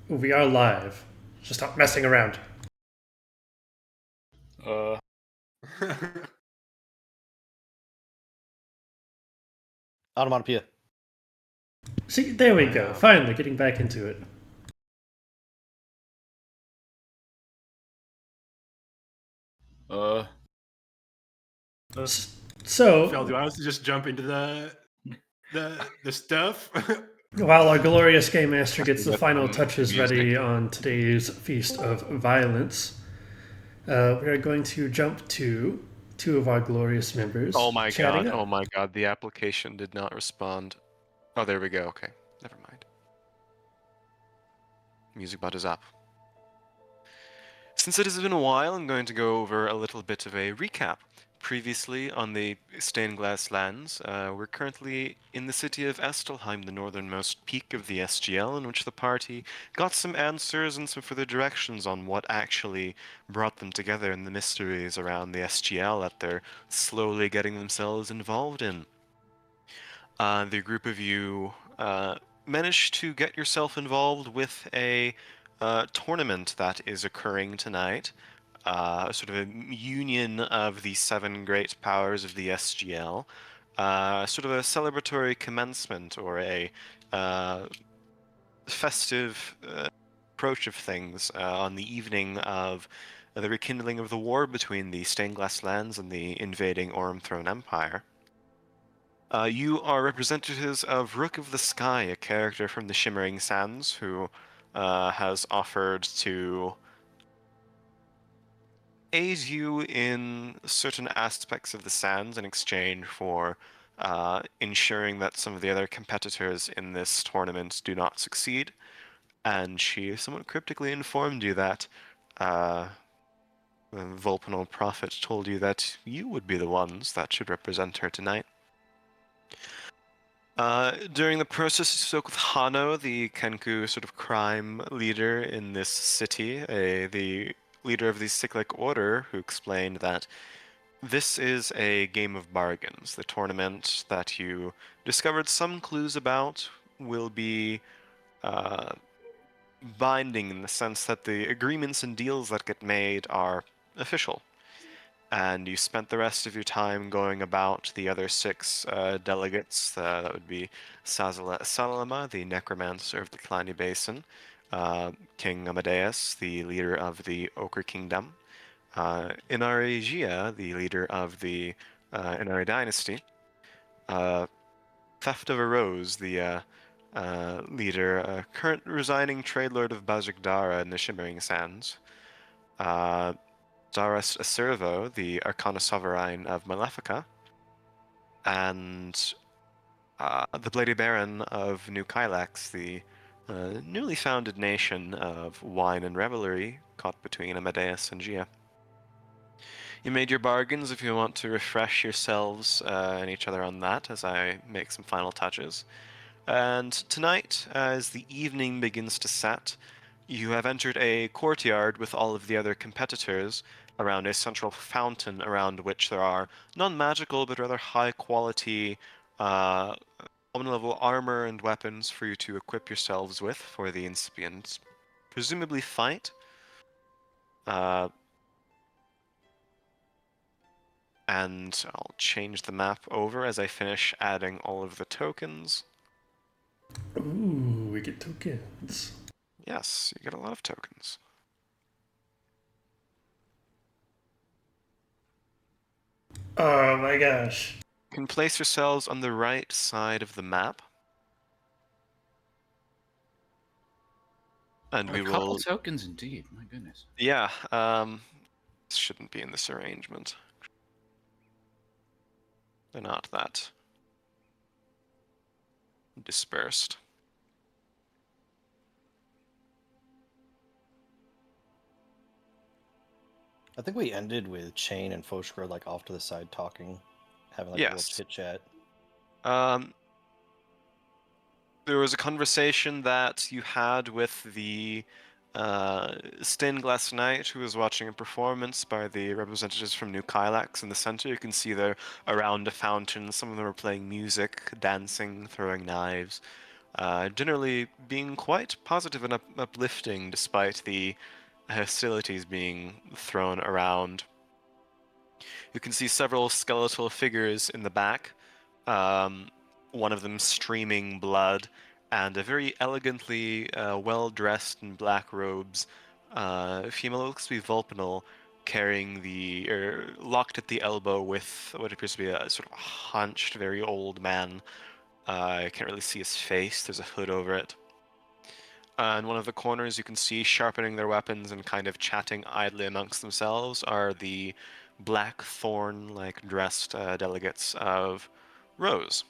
We are live. Just stop messing around. Uh, Onomatopoeia. See, there we go. Wow. Finally, getting back into it. uh, Phil, do So, I also just jump into the stuff? while our glorious game master gets the Get final some touches music. ready on today's Feast of Violence, we are going to jump to two of our glorious members Oh my chatting god, up. oh my god, the application did not respond. Oh, there we go, okay. Never mind. Music bot is up. Since it has been a while, I'm going to go over a little bit of a recap. Previously on the Stained Glass Lands, we're currently in the city of Estelheim, the northernmost peak of the SGL, in which the party got some answers and some further directions on what actually brought them together and the mysteries around the SGL that they're slowly getting themselves involved in. The group of you managed to get yourself involved with a tournament that is occurring tonight. Sort of a union of the seven great powers of the SGL. Sort of a celebratory commencement or a festive approach of things on the evening of the rekindling of the war between the Stained Glass Lands and the invading Orm Throne Empire. You are representatives of Rook of the Sky, a character from the Shimmering Sands who has offered to aid you in certain aspects of the Sands in exchange for ensuring that some of the other competitors in this tournament do not succeed. And she somewhat cryptically informed you that the Volpanal Prophet told you that you would be the ones that should represent her tonight. During the process, you spoke with Hano, the Kenku sort of crime leader in this city, the leader of the Cyclic Order, who explained that this is a game of bargains. The tournament that you discovered some clues about will be uh, binding in the sense that the agreements and deals that get made are official. And you spent the rest of your time going about the other six delegates. That would be Salama, the necromancer of the Kalani Basin, King Amadeus, the leader of the Ochre Kingdom, Inaregia, the leader of the Inari Dynasty, Theft of a Rose, the leader, current resigning trade lord of Bajikdara in the Shimmering Sands, Daras Acervo, the Arcana Sovereign of Malefica, and the Bloody Baron of New Kylax, the newly founded nation of wine and revelry caught between Amadeus and Gia. You made your bargains if you want to refresh yourselves and each other on that as I make some final touches. And tonight, as the evening begins to set, you have entered a courtyard with all of the other competitors around a central fountain around which there are non-magical but rather high-quality common-level armor and weapons for you to equip yourselves with for the incipient, presumably fight. Uh, and I'll change the map over as I finish adding all of the tokens. Ooh, we get tokens. Yes, you get a lot of tokens. Oh my gosh. You can place yourselves on the right side of the map. And we A couple will... tokens indeed, my goodness. Yeah, this shouldn't be in this arrangement. They're not that dispersed. I think we ended with Chain and Foshker like off to the side talking, having like a little Yes. chit chat. There was a conversation that you had with the Stained Glass Knight who was watching a performance by the representatives from New Kylax in the center. You can see they're around a fountain. Some of them are playing music, dancing, throwing knives. generally being quite positive and uplifting despite the hostilities being thrown around. You can see several skeletal figures in the back, um, one of them streaming blood, and a very elegantly well-dressed in black robes female, looks to be Vulpinal, carrying locked at the elbow with what appears to be a sort of hunched, very old man. I can't really see his face, there's a hood over it. In one of the corners, you can see sharpening their weapons and kind of chatting idly amongst themselves are the black thorn-like dressed delegates of Rose.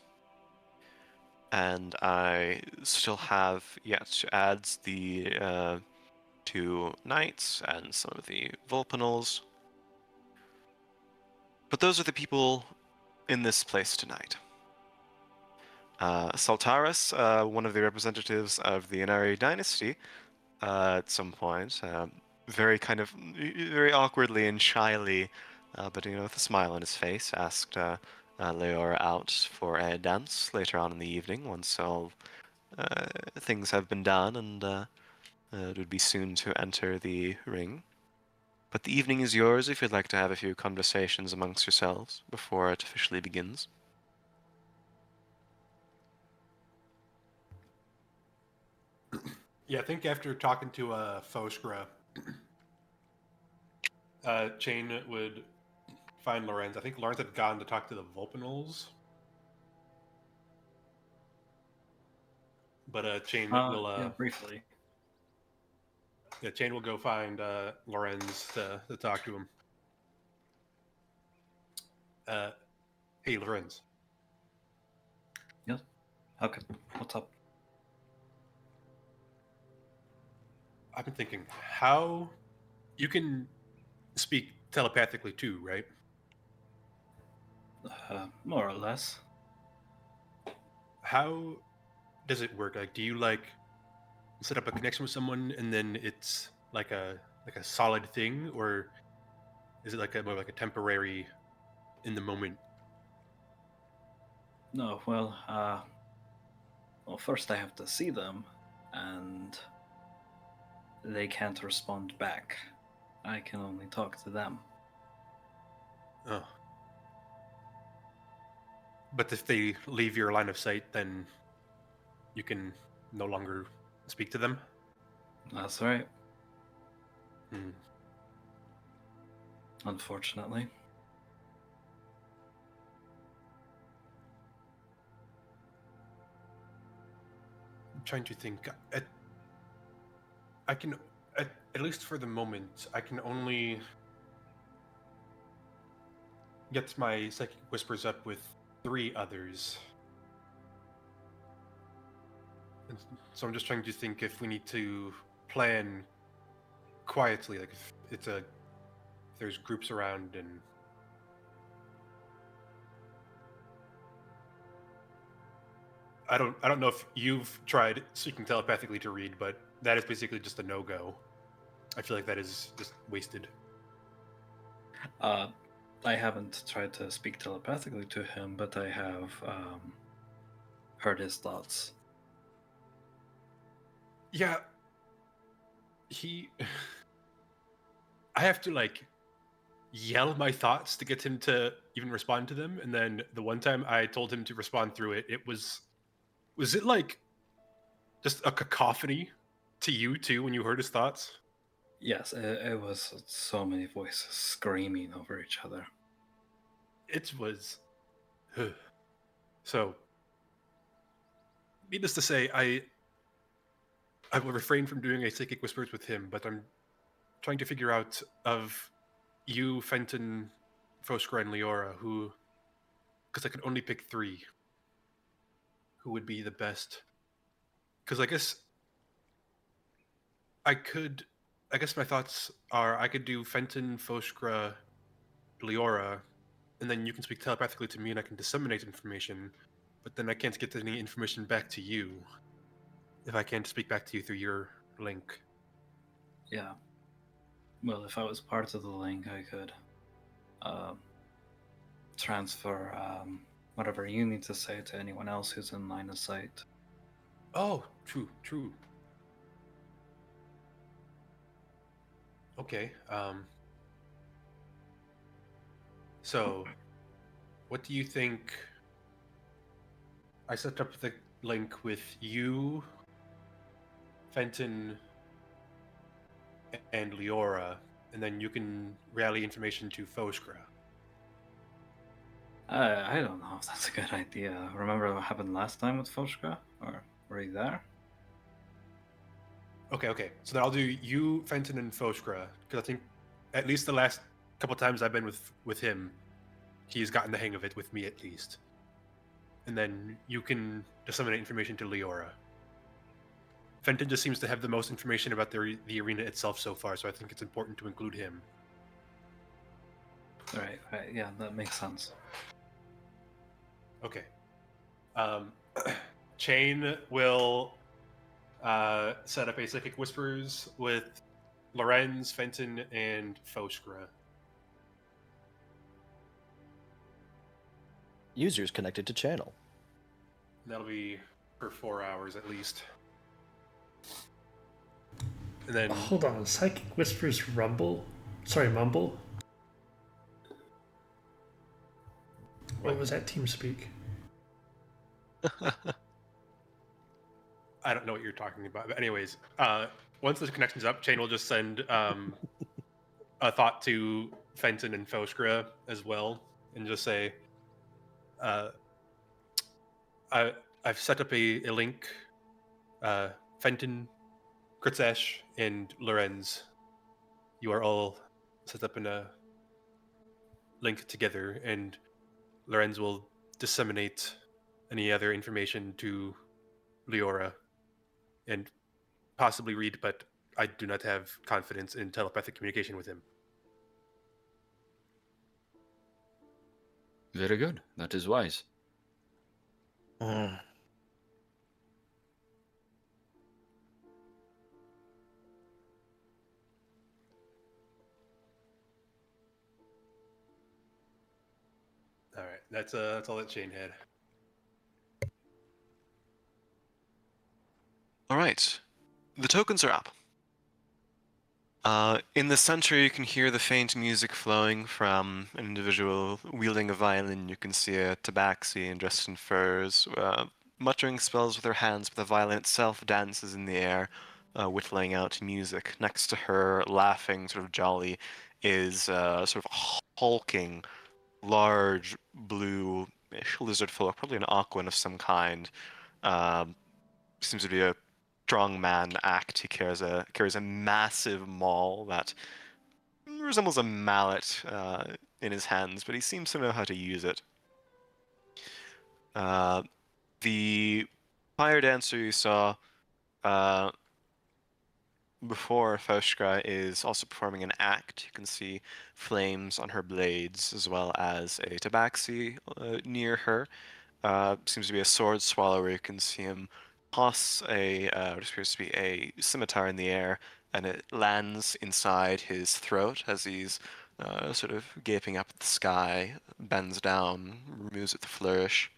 And I still have yet to add the two knights and some of the Vulpinals. But those are the people in this place tonight. Saltaris, one of the representatives of the Inari dynasty, at some point, very awkwardly and shyly, but with a smile on his face, asked Leora out for a dance later on in the evening once all things have been done, and it would be soon to enter the ring. But the evening is yours if you'd like to have a few conversations amongst yourselves before it officially begins. Yeah, I think after talking to Foskra, Chain would find Lorenz. I think Lorenz had gone to talk to the Vulpinals. But Chain will... yeah, briefly. Yeah, Chain will go find Lorenz to talk to him. Hey, Lorenz. Yes? Okay, what's up? I've been thinking, how... You can speak telepathically too, right? More or less. How does it work? Like, do you set up a connection with someone and then it's like a solid thing, or is it more like a temporary, in the moment? No, well, first I have to see them, and they can't respond back. I can only talk to them. Oh. But if they leave your line of sight, then you can no longer speak to them? That's right. Hmm. Unfortunately. I'm trying to think. I can, at least for the moment, I can only get my psychic whispers up with 3 others. And so I'm just trying to think if we need to plan quietly, like if there's groups around, and I don't know if you've tried speaking telepathically to read, but that is basically just a no-go. I feel like that is just wasted. I haven't tried to speak telepathically to him, but I have heard his thoughts. Yeah. I have to yell my thoughts to get him to even respond to them, and then the one time I told him to respond through it, it was it like just a cacophony to you too when you heard his thoughts? Yes, it was so many voices screaming over each other. It was... So, needless to say, I will refrain from doing a psychic whispers with him, but I'm trying to figure out of you, Fenton, Foskra, and Leora, because I can only pick 3, who would be the best. Because I guess my thoughts are I could do Fenton, Foskra, Leora, and then you can speak telepathically to me and I can disseminate information, but then I can't get any information back to you if I can't speak back to you through your link. Yeah. Well, if I was part of the link, I could transfer whatever you need to say to anyone else who's in line of sight. Oh, true, true. Okay. So, what do you think? I set up the link with you, Fenton, and Leora, and then you can rally information to Foskra. I don't know if that's a good idea. Remember what happened last time with Foshka? Or were you there? Okay. So then I'll do you, Fenton, and Foskra, because I think at least the last couple times I've been with him, he's gotten the hang of it with me at least. And then you can disseminate information to Leora. Fenton just seems to have the most information about the arena itself so far, so I think it's important to include him. Right, yeah, that makes sense. Okay. Chain will set up a Psychic Whispers with Lorenz, Fenton, and Foskra. Users connected to channel. That'll be for 4 hours at least. And then Hold on, Psychic Whispers rumble? Sorry, mumble? What was that TeamSpeak? I don't know what you're talking about. But anyways, once the connection's up, Chain will just send a thought to Fenton and Foskra as well, and just say, I've set up a link. Fenton, Kritzesh, and Lorenz, you are all set up in a link together, and Lorenz will disseminate any other information to Leora and possibly Reed, but I do not have confidence in telepathic communication with him. Very good. That is wise. Mm. All right, that's all that Shane had. All right, the tokens are up. In the center, you can hear the faint music flowing from an individual wielding a violin. You can see a tabaxi dressed in furs, muttering spells with her hands, but the violin itself dances in the air, whittling out music. Next to her, laughing, sort of jolly, is sort of a hulking, large, blue-ish lizard folk, probably an aquan of some kind. Seems to be a strongman act. He carries a massive maul that resembles a mallet in his hands, but he seems to know how to use it. The fire dancer you saw before Foshka is also performing an act. You can see flames on her blades, as well as a tabaxi near her. Seems to be a sword swallower. You can see him toss what appears to be a scimitar in the air, and it lands inside his throat as he's sort of gaping up at the sky, bends down, removes it with a flourish.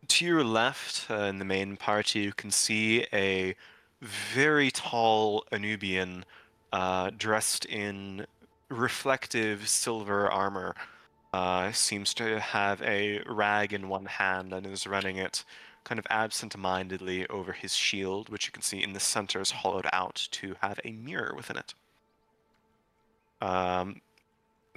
To your left, in the main party, you can see a very tall Anubian dressed in reflective silver armor. Seems to have a rag in one hand and is running it kind of absent-mindedly over his shield, which you can see in the center is hollowed out to have a mirror within it.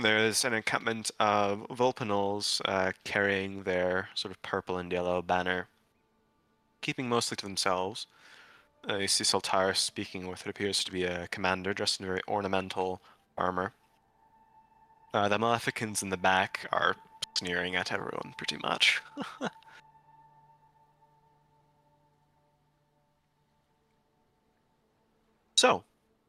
There's an encampment of Vulpinals carrying their sort of purple and yellow banner, keeping mostly to themselves. You see Sultar speaking with what appears to be a commander dressed in very ornamental armor. The Maleficans in the back are sneering at everyone, pretty much. So,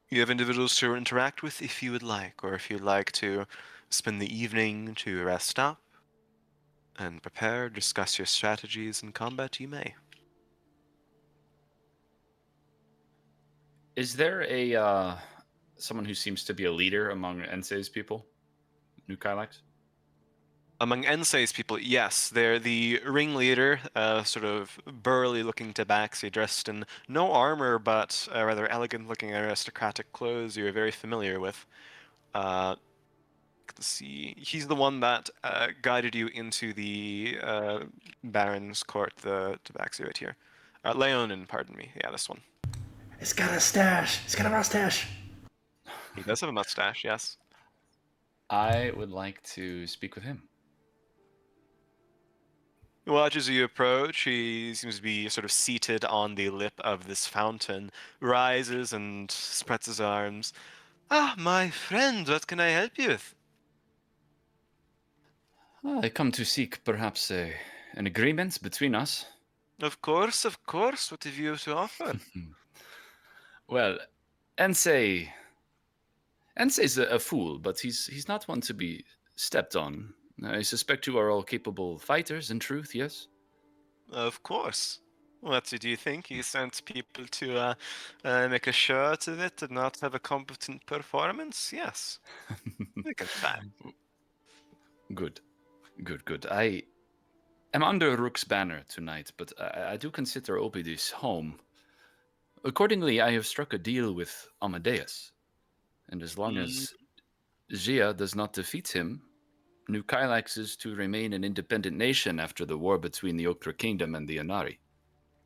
you have individuals to interact with if you would like, or if you'd like to spend the evening to rest up and prepare, discuss your strategies in combat, you may. Is there a someone who seems to be a leader among Ensei's people? New Kylax? Among Ensei's people, yes, they're the ringleader, sort of burly-looking tabaxi dressed in no armor, but rather elegant-looking aristocratic clothes you're very familiar with. Let's see, he's the one that guided you into the Baron's court, the tabaxi right here. Leonin, pardon me. Yeah, this one. It's got a stash. It's got a mustache. He does have a mustache, yes. I would like to speak with him. He watches you approach. He seems to be sort of seated on the lip of this fountain, rises and spreads his arms. Ah, my friend, what can I help you with? I come to seek perhaps an agreement between us. Of course, of course. What have you to offer? Well, Ensei's a fool, but he's not one to be stepped on. I suspect you are all capable fighters, in truth, yes? Of course. What did you think? He sent people to make a show out of it and not have a competent performance? Yes. Look at that. Good. I am under Rook's banner tonight, but I do consider Opidus home. Accordingly, I have struck a deal with Amadeus. And as long as Gia does not defeat him, New Kylax is to remain an independent nation after the war between the Okra Kingdom and the Anari.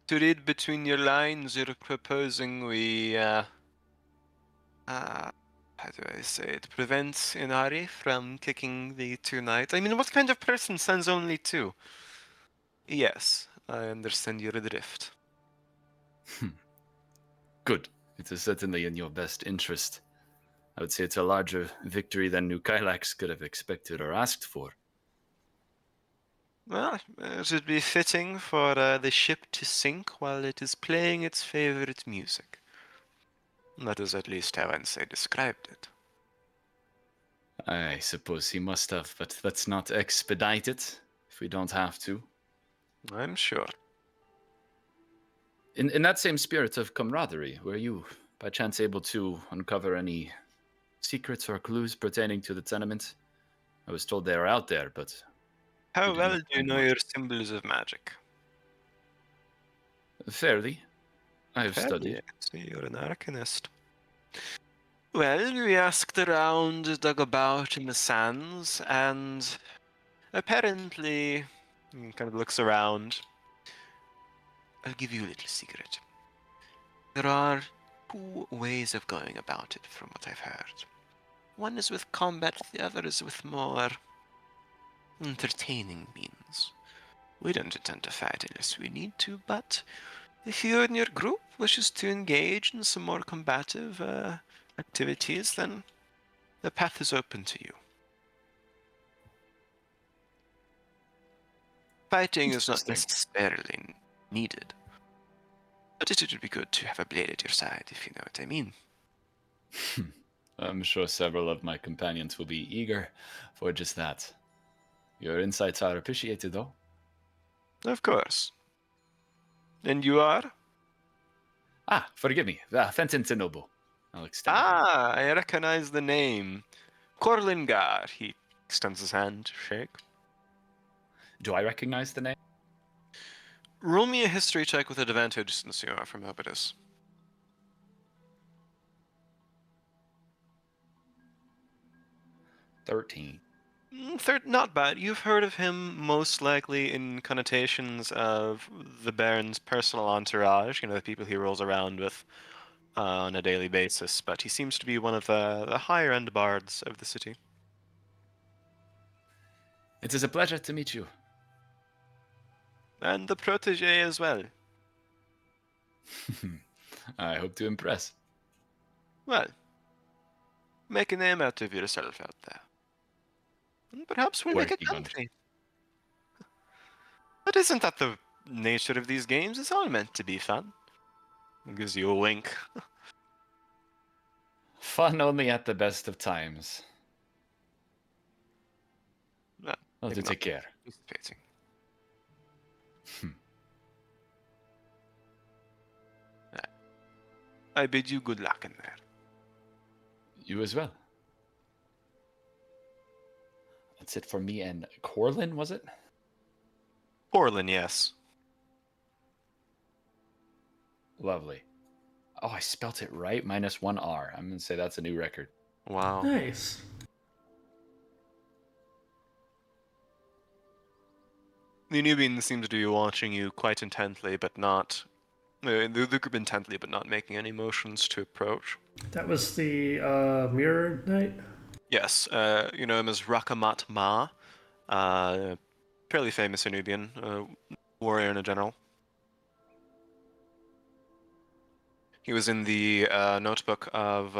To read between your lines, you're proposing we, how do I say it, prevent Inari from kicking the 2 knights. I mean, what kind of person sends only 2? Yes, I understand your drift. Good. It is certainly in your best interest. I would say it's a larger victory than New Kylax could have expected or asked for. Well, it would be fitting for the ship to sink while it is playing its favorite music. That is at least how Ensei described it. I suppose he must have, but let's not expedite it if we don't have to. I'm sure. In that same spirit of camaraderie, were you by chance able to uncover any secrets or clues pertaining to the tenement? I was told they are out there, but How did well not do you find know much. your symbols of magic? Fairly. I have Fairly, studied. so you're an arcanist. Well, we asked around, dug about in the sands, and apparently, he kind of looks around. I'll give you a little secret. There are 2 ways of going about it, from what I've heard. One is with combat, the other is with more entertaining means. We don't intend to fight unless we need to, but if you and your group wishes to engage in some more combative activities, then the path is open to you. Fighting is not Interesting. necessarily needed, but it would be good to have a blade at your side, if you know what I mean. I'm sure several of my companions will be eager for just that. Your insights are appreciated, though. Of course. And you are? Ah, forgive me. Fenton Tenobo. I'll extend it. Ah, I recognize the name. Korlingar. He extends his hand to shake. Do I recognize the name? Roll me a history check with advantage since you are from Opidus. 13. Not bad. You've heard of him most likely in connotations of the Baron's personal entourage, the people he rolls around with on a daily basis, but he seems to be one of the higher-end bards of the city. It is a pleasure to meet you. And the protege as well. I hope to impress. Well, make a name out of yourself out there. And perhaps we'll make it Working on it. country. But isn't that the nature of these games? It's all meant to be fun. It gives you a wink. Fun only at the best of times. Well, I'll maybe do not take care. participating. I bid you good luck in there. You as well. That's it for me and Corlin, was it? Orlin, yes. Lovely. Oh, I spelt it right. -1 R. I'm going to say that's a new record. Wow. Nice. The Nubian seems to be watching you quite intently, but not. The group intently, but not making any motions to approach. That was the Mirror Knight? Yes, you know him as Rakamat Ma, fairly famous Nubian warrior and a general. He was in the notebook of,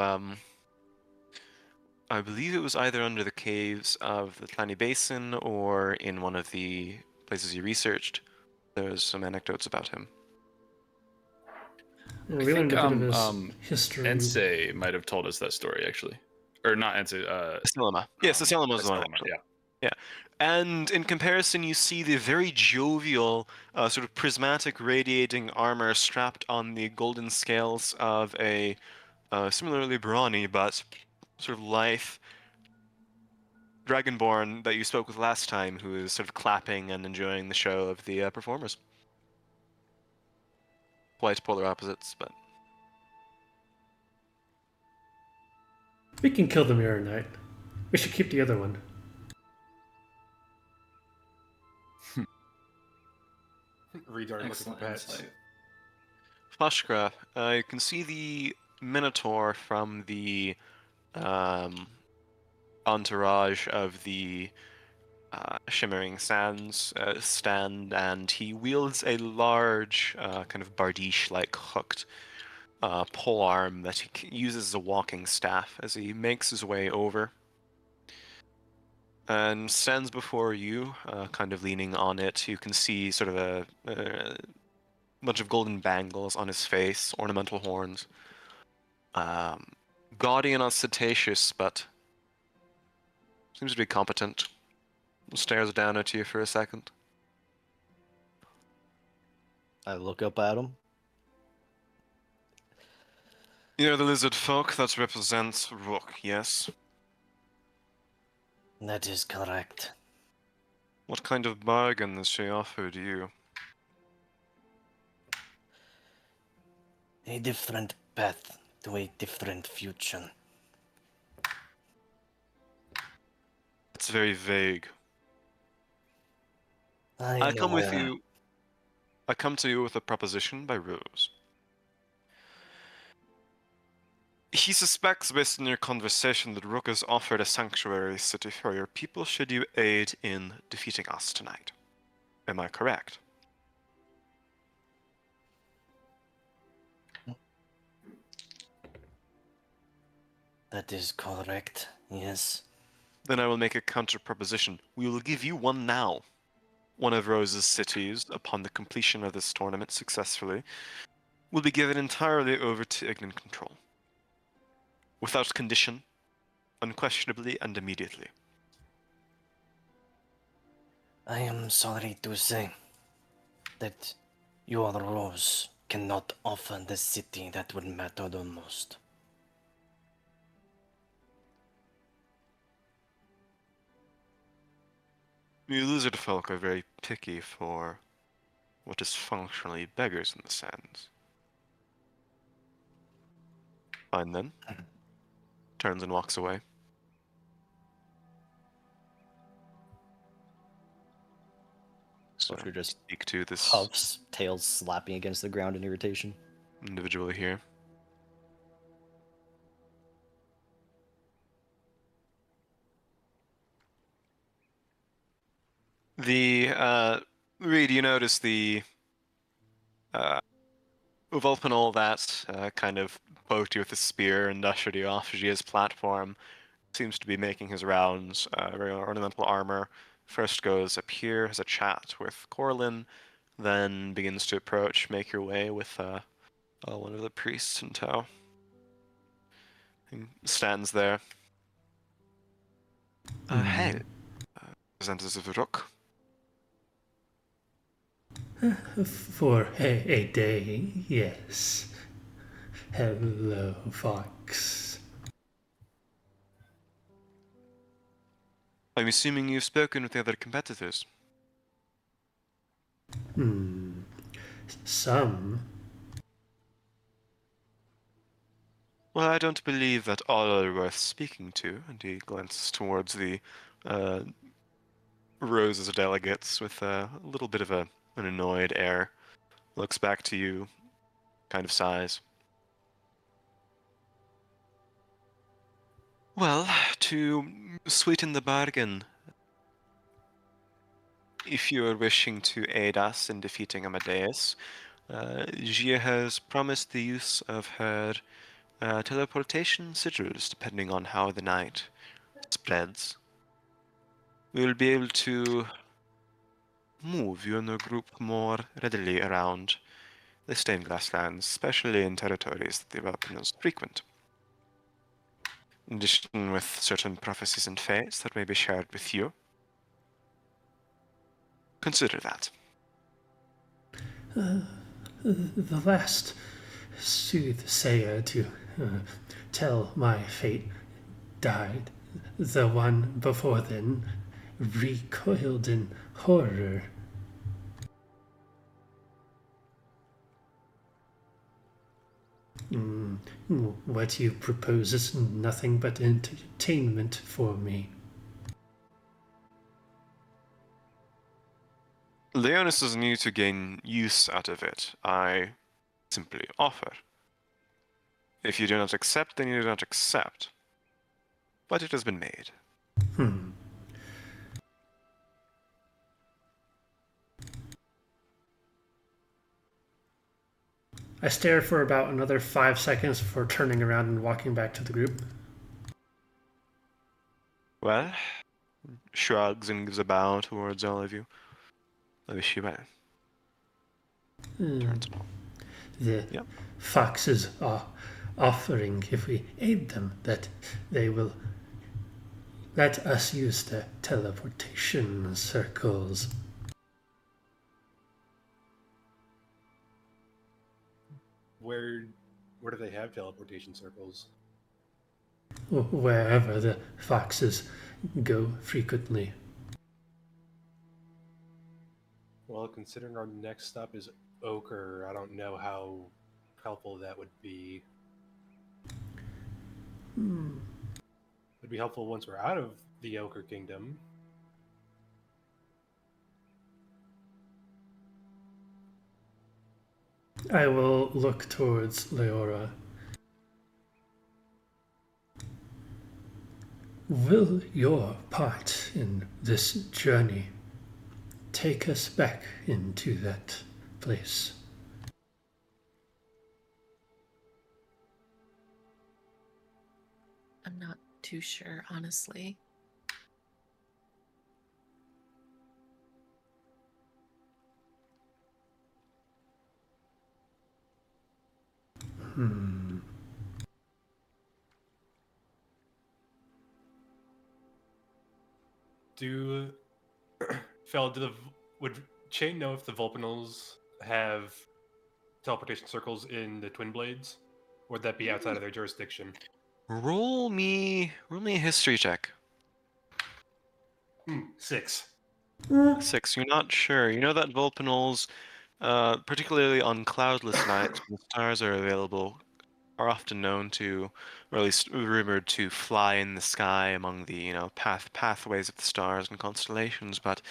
I believe it was either under the caves of the Tlani Basin or in one of the places he researched. There's some anecdotes about him. Yeah, I we think learned a bit of his history. Ensei might have told us that story, actually. Or not Ensei. Stilima. Yes, the Stilima was the one. Estelma, Actually. yeah. Yeah, and in comparison, you see the very jovial, sort of prismatic, radiating armor strapped on the golden scales of a similarly brawny but sort of lithe dragonborn that you spoke with last time, who is sort of clapping and enjoying the show of the performers. Quite polar opposites, but We can kill the Mirror Knight. We should keep the other one. Readar looking for Excellent pets. insight. Fashkra, you can see the Minotaur from the entourage of the Shimmering Sands stand, and he wields a large, kind of bardiche-like hooked polearm that he uses as a walking staff as he makes his way over and stands before you, kind of leaning on it. You can see sort of a bunch of golden bangles on his face, ornamental horns. Gaudy and ostentatious, but seems to be competent. Stares down at you for a second. I look up at him. You're the lizard folk that represents Rook, yes? That is correct. What kind of bargain has she offered you? A different path to a different future. It's very vague. I come with know. you. I come to you with a proposition by Rose. He suspects, based on your conversation, that Rook has offered a sanctuary city for your people should you aid in defeating us tonight. Am I correct? That is correct, yes. Then I will make a counter-proposition. We will give you one now. One of Rose's cities, upon the completion of this tournament successfully, will be given entirely over to Ignan control. Without condition, unquestionably and immediately. I am sorry to say that your Rose cannot offer the city that would matter the most. You lizard folk are very picky for what is functionally beggars in the sands. Fine then. Turns and walks away. So Fashkra just speak to this huffs, tail slapping against the ground in irritation. individual here. Reed, you notice the Uvalpanol that kind of poked you with a spear and ushered you off Gia's platform seems to be making his rounds. Very ornamental armor. First goes up here, has a chat with Corlin, then begins to approach, make your way with one of the priests in tow. He stands there. Hey, representatives of Rook. For a day, yes. Hello, Fox. I'm assuming you've spoken with the other competitors. Some. Well, I don't believe that all are worth speaking to, and he glances towards the rows of delegates with a little bit of an annoyed air. Looks back to you, kind of sighs. Well, to sweeten the bargain, if you are wishing to aid us in defeating Amadeus, Gia has promised the use of her teleportation sigils, depending on how the night spreads. We will be able to move you and your group more readily around the stained glass lands, especially in territories that the Vapinos frequent. In addition, with certain prophecies and fates that may be shared with you. Consider that. The last soothsayer to tell my fate died. The one before then recoiled in horror. What you propose is nothing but entertainment for me. Leonis doesn't need to gain use out of it. I simply offer. If you do not accept, then you do not accept. But it has been made. I stare for about another 5 seconds before turning around and walking back to the group. Well, shrugs and gives a bow towards all of you. I wish you well. Turns around. The Yep. foxes are offering, if we aid them, that they will let us use the teleportation circles. Where do they have teleportation circles? Wherever the foxes go frequently. Well, considering our next stop is Ochre, I don't know how helpful that would be. It'd be helpful once we're out of the Ochre Kingdom. I will look towards Leora. Will your part in this journey take us back into that place? I'm not too sure, honestly. Would Chain know if the Vulpinals have teleportation circles in the Twin Blades? Or would that be outside of their jurisdiction? Roll me a history check. 6. 6. You're not sure. You know that Vulpinals, particularly on cloudless nights when the stars are available, are often known to, or at least rumored to, fly in the sky among the pathways of the stars and constellations. But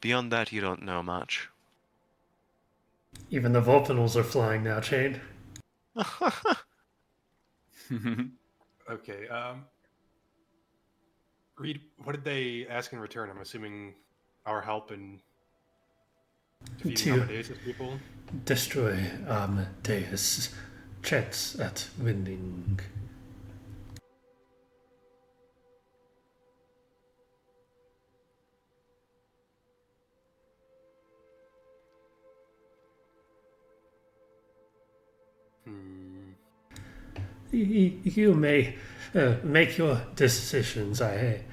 beyond that, you don't know much. Even the Vulpinals are flying now, Chain. Okay, Reed, what did they ask in return? I'm assuming our help in defeating To Amadeus' people? destroy Amadeus' chance at winning. You may make your decisions. I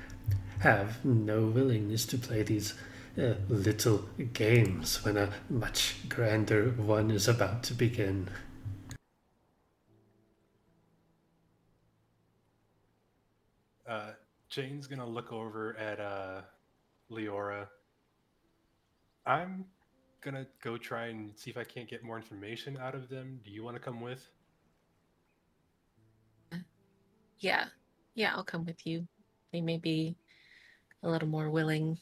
have no willingness to play these little games when a much grander one is about to begin. Jane's gonna look over at Leora. I'm gonna go try and see if I can't get more information out of them. Do you want to come with? Yeah. Yeah, I'll come with you. They may be a little more willing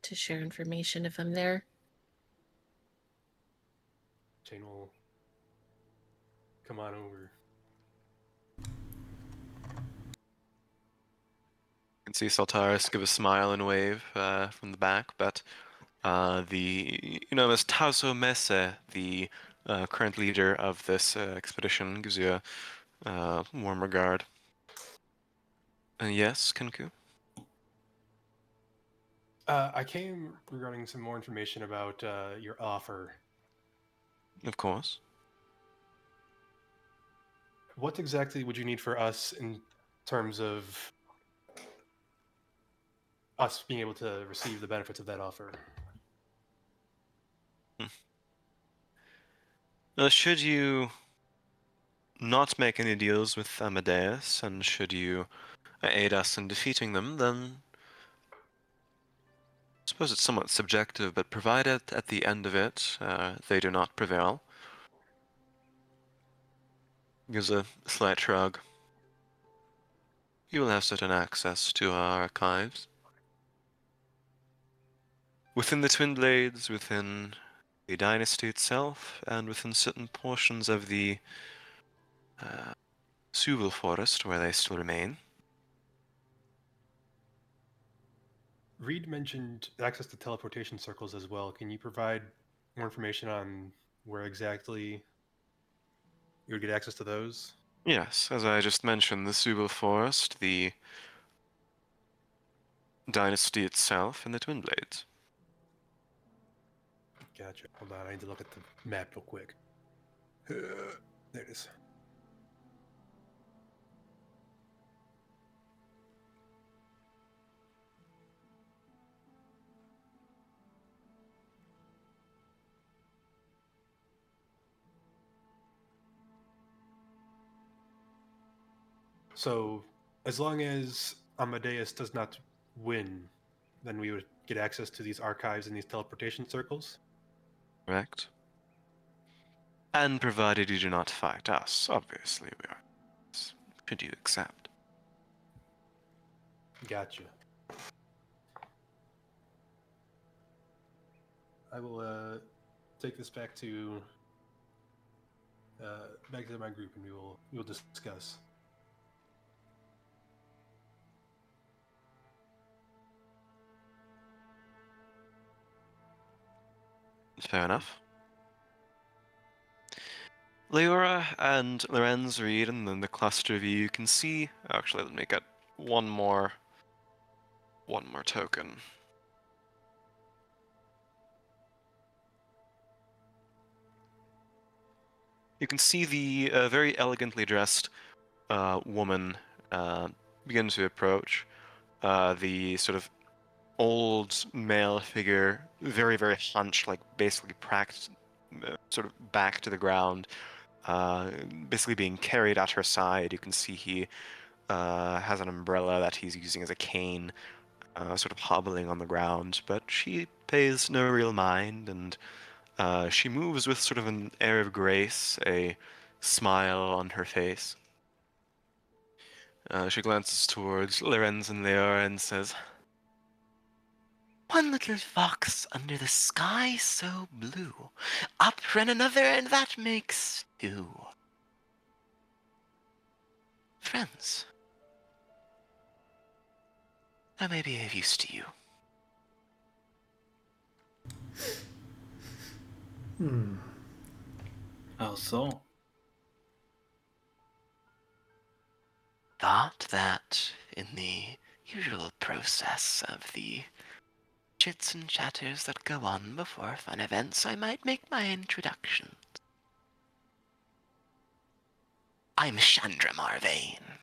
to share information if I'm there. Jane will come on over. You can see Saltaris give a smile and wave from the back, but Miss Tazo Mese, the current leader of this expedition, gives you a warm regard. Yes, Kenku? I came regarding some more information about your offer. Of course. What exactly would you need for us in terms of us being able to receive the benefits of that offer? Should you not make any deals with Amadeus, and should you aid us in defeating them, then I suppose it's somewhat subjective, but provided at the end of it they do not prevail, gives a slight shrug, you will have certain access to our archives. Within the Twin Blades, within the dynasty itself, and within certain portions of the Suval Forest where they still remain. Reed mentioned access to teleportation circles as well. Can you provide more information on where exactly you would get access to those? Yes, as I just mentioned, the Suval Forest, the dynasty itself, and the Twin Blades. Gotcha. Hold on, I need to look at the map real quick. There it is. So, as long as Amadeus does not win, then we would get access to these archives and these teleportation circles? Correct? And provided you do not fight us, obviously we are. Should you accept? Gotcha. I will take this back to my group, and we will discuss. Fair enough. Leora and Lorenz read, and then the cluster of you can see. Actually, let me get one more token. You can see the very elegantly dressed woman begin to approach. The sort of old male figure, very, very hunched, like basically pracked, sort of back to the ground, basically being carried at her side. You can see he has an umbrella that he's using as a cane, sort of hobbling on the ground, but she pays no real mind, and she moves with sort of an air of grace, a smile on her face. She glances towards Lorenz and Leora and says, "One little fox under the sky so blue, up ran another, and that makes two. Friends, I may be of use to you." How so? Thought that in the usual process of the chits and chatters that go on before fun events, I might make my introduction. I'm Chandra Marvane.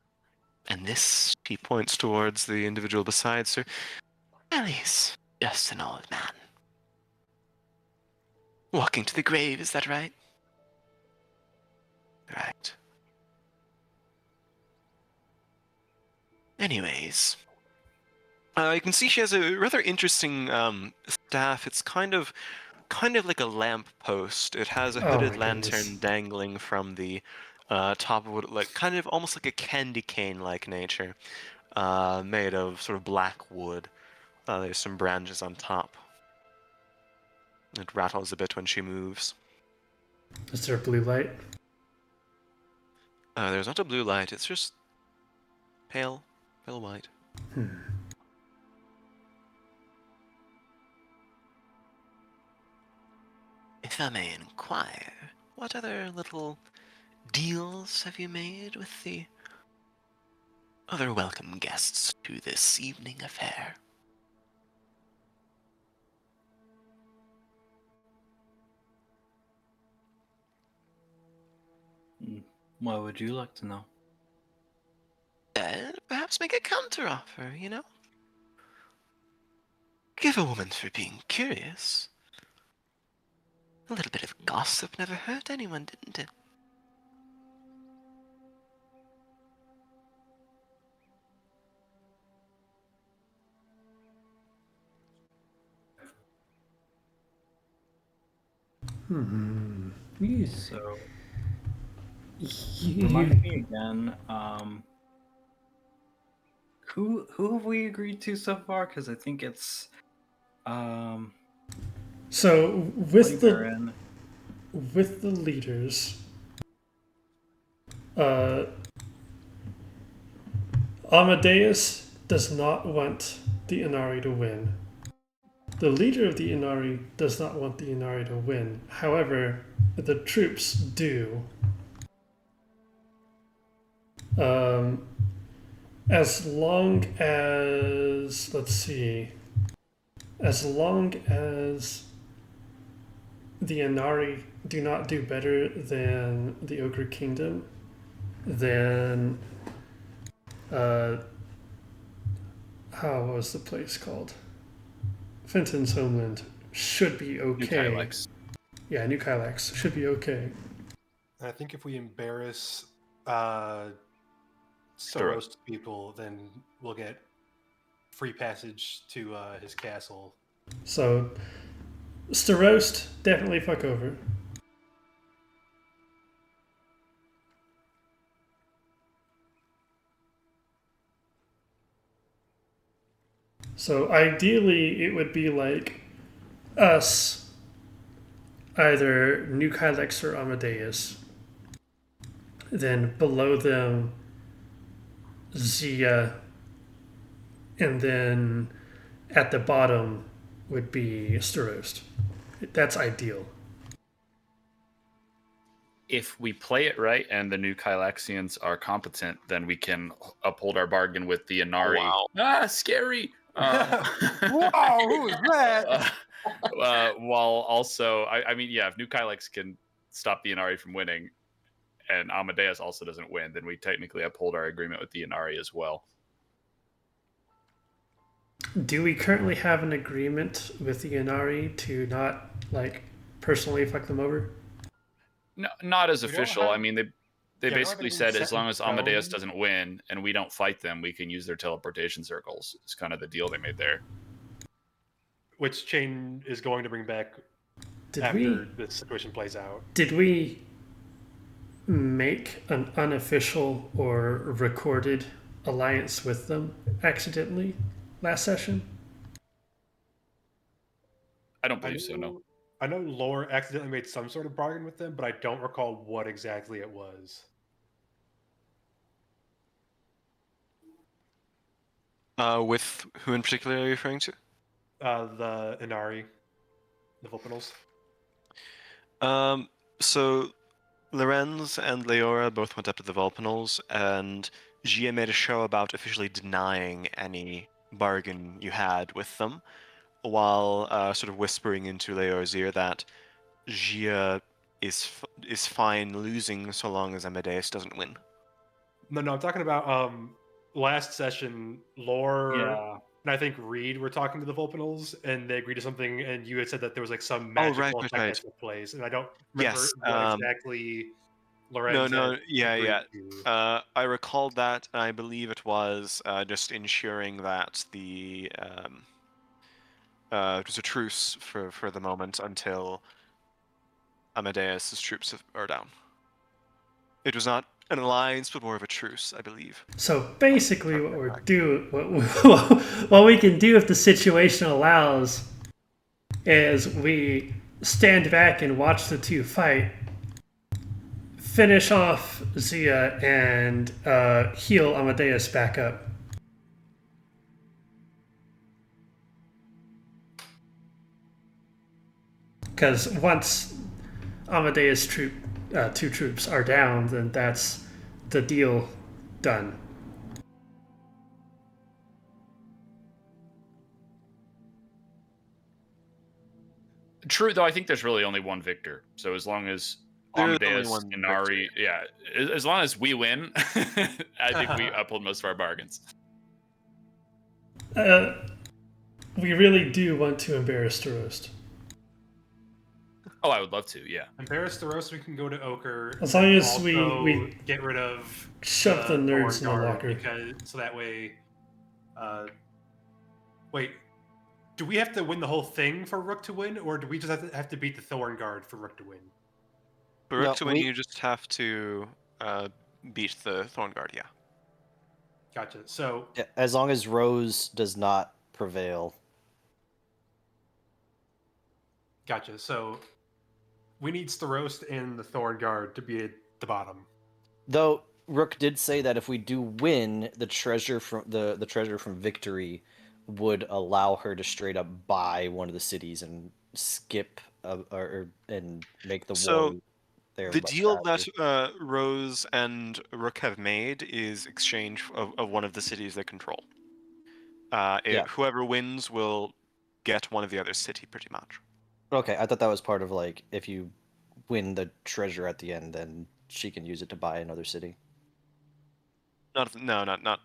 And this, she points towards the individual beside her. Well, he's just an old man. Walking to the grave, is that right? Right. Anyways, You can see she has a rather interesting staff. It's kind of like a lamp post. It has a Oh hooded my lantern goodness. dangling from the top of it, like kind of almost like a candy cane-like nature, made of sort of black wood. There's some branches on top. It rattles a bit when she moves. Is there a blue light? There's not a blue light. It's just pale white. If I may inquire, what other little deals have you made with the other welcome guests to this evening affair? What would you like to know? Perhaps make a counter-offer, you know? Give a woman for being curious. A little bit of gossip never hurt anyone, didn't it? So, You- remind me again. Who have we agreed to so far? Because I think it's So Bloody Baron. with the leaders, Amadeus does not want the Inari to win. The leader of the Inari does not want the Inari to win. However, the troops do. As long as, let's see, as long as the Inari do not do better than the Ogre Kingdom, then how was the place called? Fenton's Homeland should be okay. New Kylex. Yeah, New Kylex should be okay. I think if we embarrass Stir Soros people, then we'll get free passage to his castle. So, Starost, definitely fuck over. So ideally, it would be like us, either New Kylex or Amadeus. Then below them, Zia, and then at the bottom would be Starost. That's ideal. If we play it right and the new Kylexians are competent, then we can uphold our bargain with the Inari. Wow. Ah, scary! Wow, who is that? While also, I mean, yeah, if New Kylex can stop the Inari from winning, and Amadeus also doesn't win, then we technically uphold our agreement with the Inari as well. Do we currently have an agreement with the Inari to not, like, personally fuck them over? No, not as We don't official. have- I mean, they we don't have basically anything said set as in long as Amadeus stone. doesn't win and we don't fight them, we can use their teleportation circles. It's kind of the deal they made there. Which Chain is going to bring back Did after the situation plays out. we make an unofficial or recorded alliance with them accidentally last session? I don't believe so, no. I know Lore accidentally made some sort of bargain with them, but I don't recall what exactly it was. With who in particular are you referring to? The Inari, the Vulcanals. So Lorenz and Leora both went up to the Vulcanals, and Gia made a show about officially denying any bargain you had with them, while sort of whispering into Leora's ear that Gia is fine losing so long as Amadeus doesn't win. No, I'm talking about last session. Lore Yeah. and I think Reed were talking to the Vulcanals, and they agreed to something. And you had said that there was like some Oh, magical right, effect right. that took place, and I don't remember Yes, what exactly Lorenz no, had yeah, agreed yeah. to. I recalled that, and I believe it was just ensuring that it was a truce for the moment until Amadeus's troops are down. It was not an alliance, but more of a truce, I believe. So basically, what we can do if the situation allows is we stand back and watch the two fight, finish off Zia, and heal Amadeus back up. Because once Amadeus' two troops are down, then that's the deal done. True, though, I think there's really only one victor. So as long as There's only Amadeus, one Inari, victor. yeah, as long as we win, I think we uphold most of our bargains. We really do want to embarrass the roast. Oh, I would love to, yeah. Embarrass the roast, we can go to Ochre. As long as also we get rid of shove the nerds in the Thorn Guard, locker. because so that way. Wait, do we have to win the whole thing for Rook to win, or do we just have to beat the Thorn Guard for Rook to win? For Rook No, to win, we- you just have to beat the Thorn Guard, yeah. Gotcha. So Yeah, as long as Rose does not prevail. gotcha. So we need Starost and the Thorn Guard to be at the bottom. Though Rook did say that if we do win, the treasure from the treasure from victory would allow her to straight up buy one of the cities and skip and make the So, war there. The much deal faster. that Rose and Rook have made is exchange of one of the cities they control. Yeah. Whoever wins will get one of the other city, pretty much. Okay, I thought that was part of like if you win the treasure at the end, then she can use it to buy another city. Not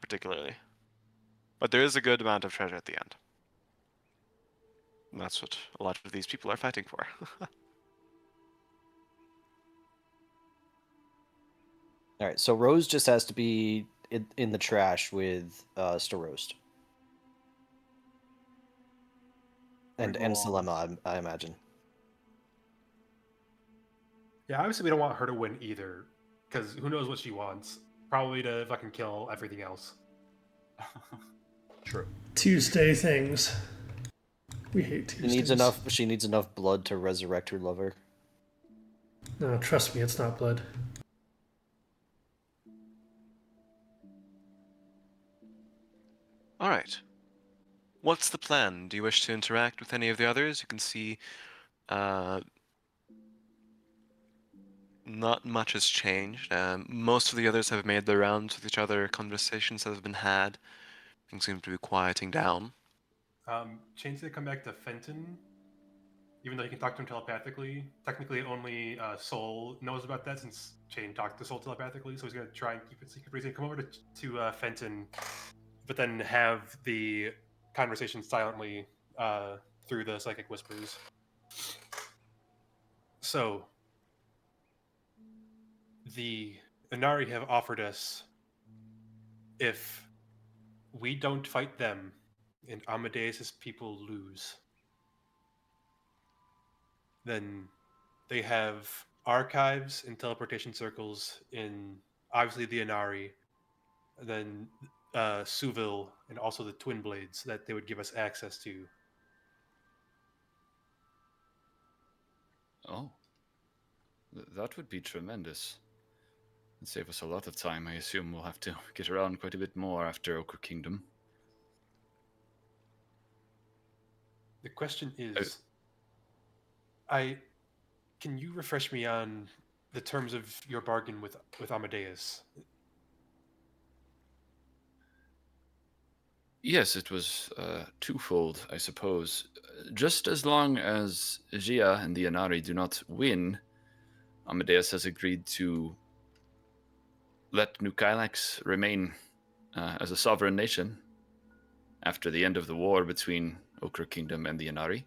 particularly. But there is a good amount of treasure at the end. And that's what a lot of these people are fighting for. All right, so Rose just has to be in the trash with Starost. And We go on. Salema, I imagine. Yeah, obviously we don't want her to win either, because who knows what she wants? Probably to fucking kill everything else. True. Tuesday things. We hate Tuesdays. She needs enough blood to resurrect her lover. No, trust me, it's not blood. All right. What's the plan? Do you wish to interact with any of the others? You can see not much has changed. Most of the others have made their rounds with each other. Conversations have been had. Things seem to be quieting down. Change to come back to Fenton, even though he can talk to him telepathically. Technically, only Soul knows about that since Chain talked to Soul telepathically, so he's going to try and keep it secret. But he's going to come over to Fenton, but then have the conversation silently through the psychic whispers. So, the Inari have offered us, if we don't fight them and Amadeus's people lose, then they have archives and teleportation circles in obviously the Inari, then Suville, and also the Twin Blades that they would give us access to. Oh. That would be tremendous. And save us a lot of time. I assume we'll have to get around quite a bit more after Ochre Kingdom. The question is, can you refresh me on the terms of your bargain with Amadeus? Yes, it was twofold, I suppose. Just as long as Gia and the Inari do not win, Amadeus has agreed to let New Kylax remain as a sovereign nation after the end of the war between Ochre Kingdom and the Inari.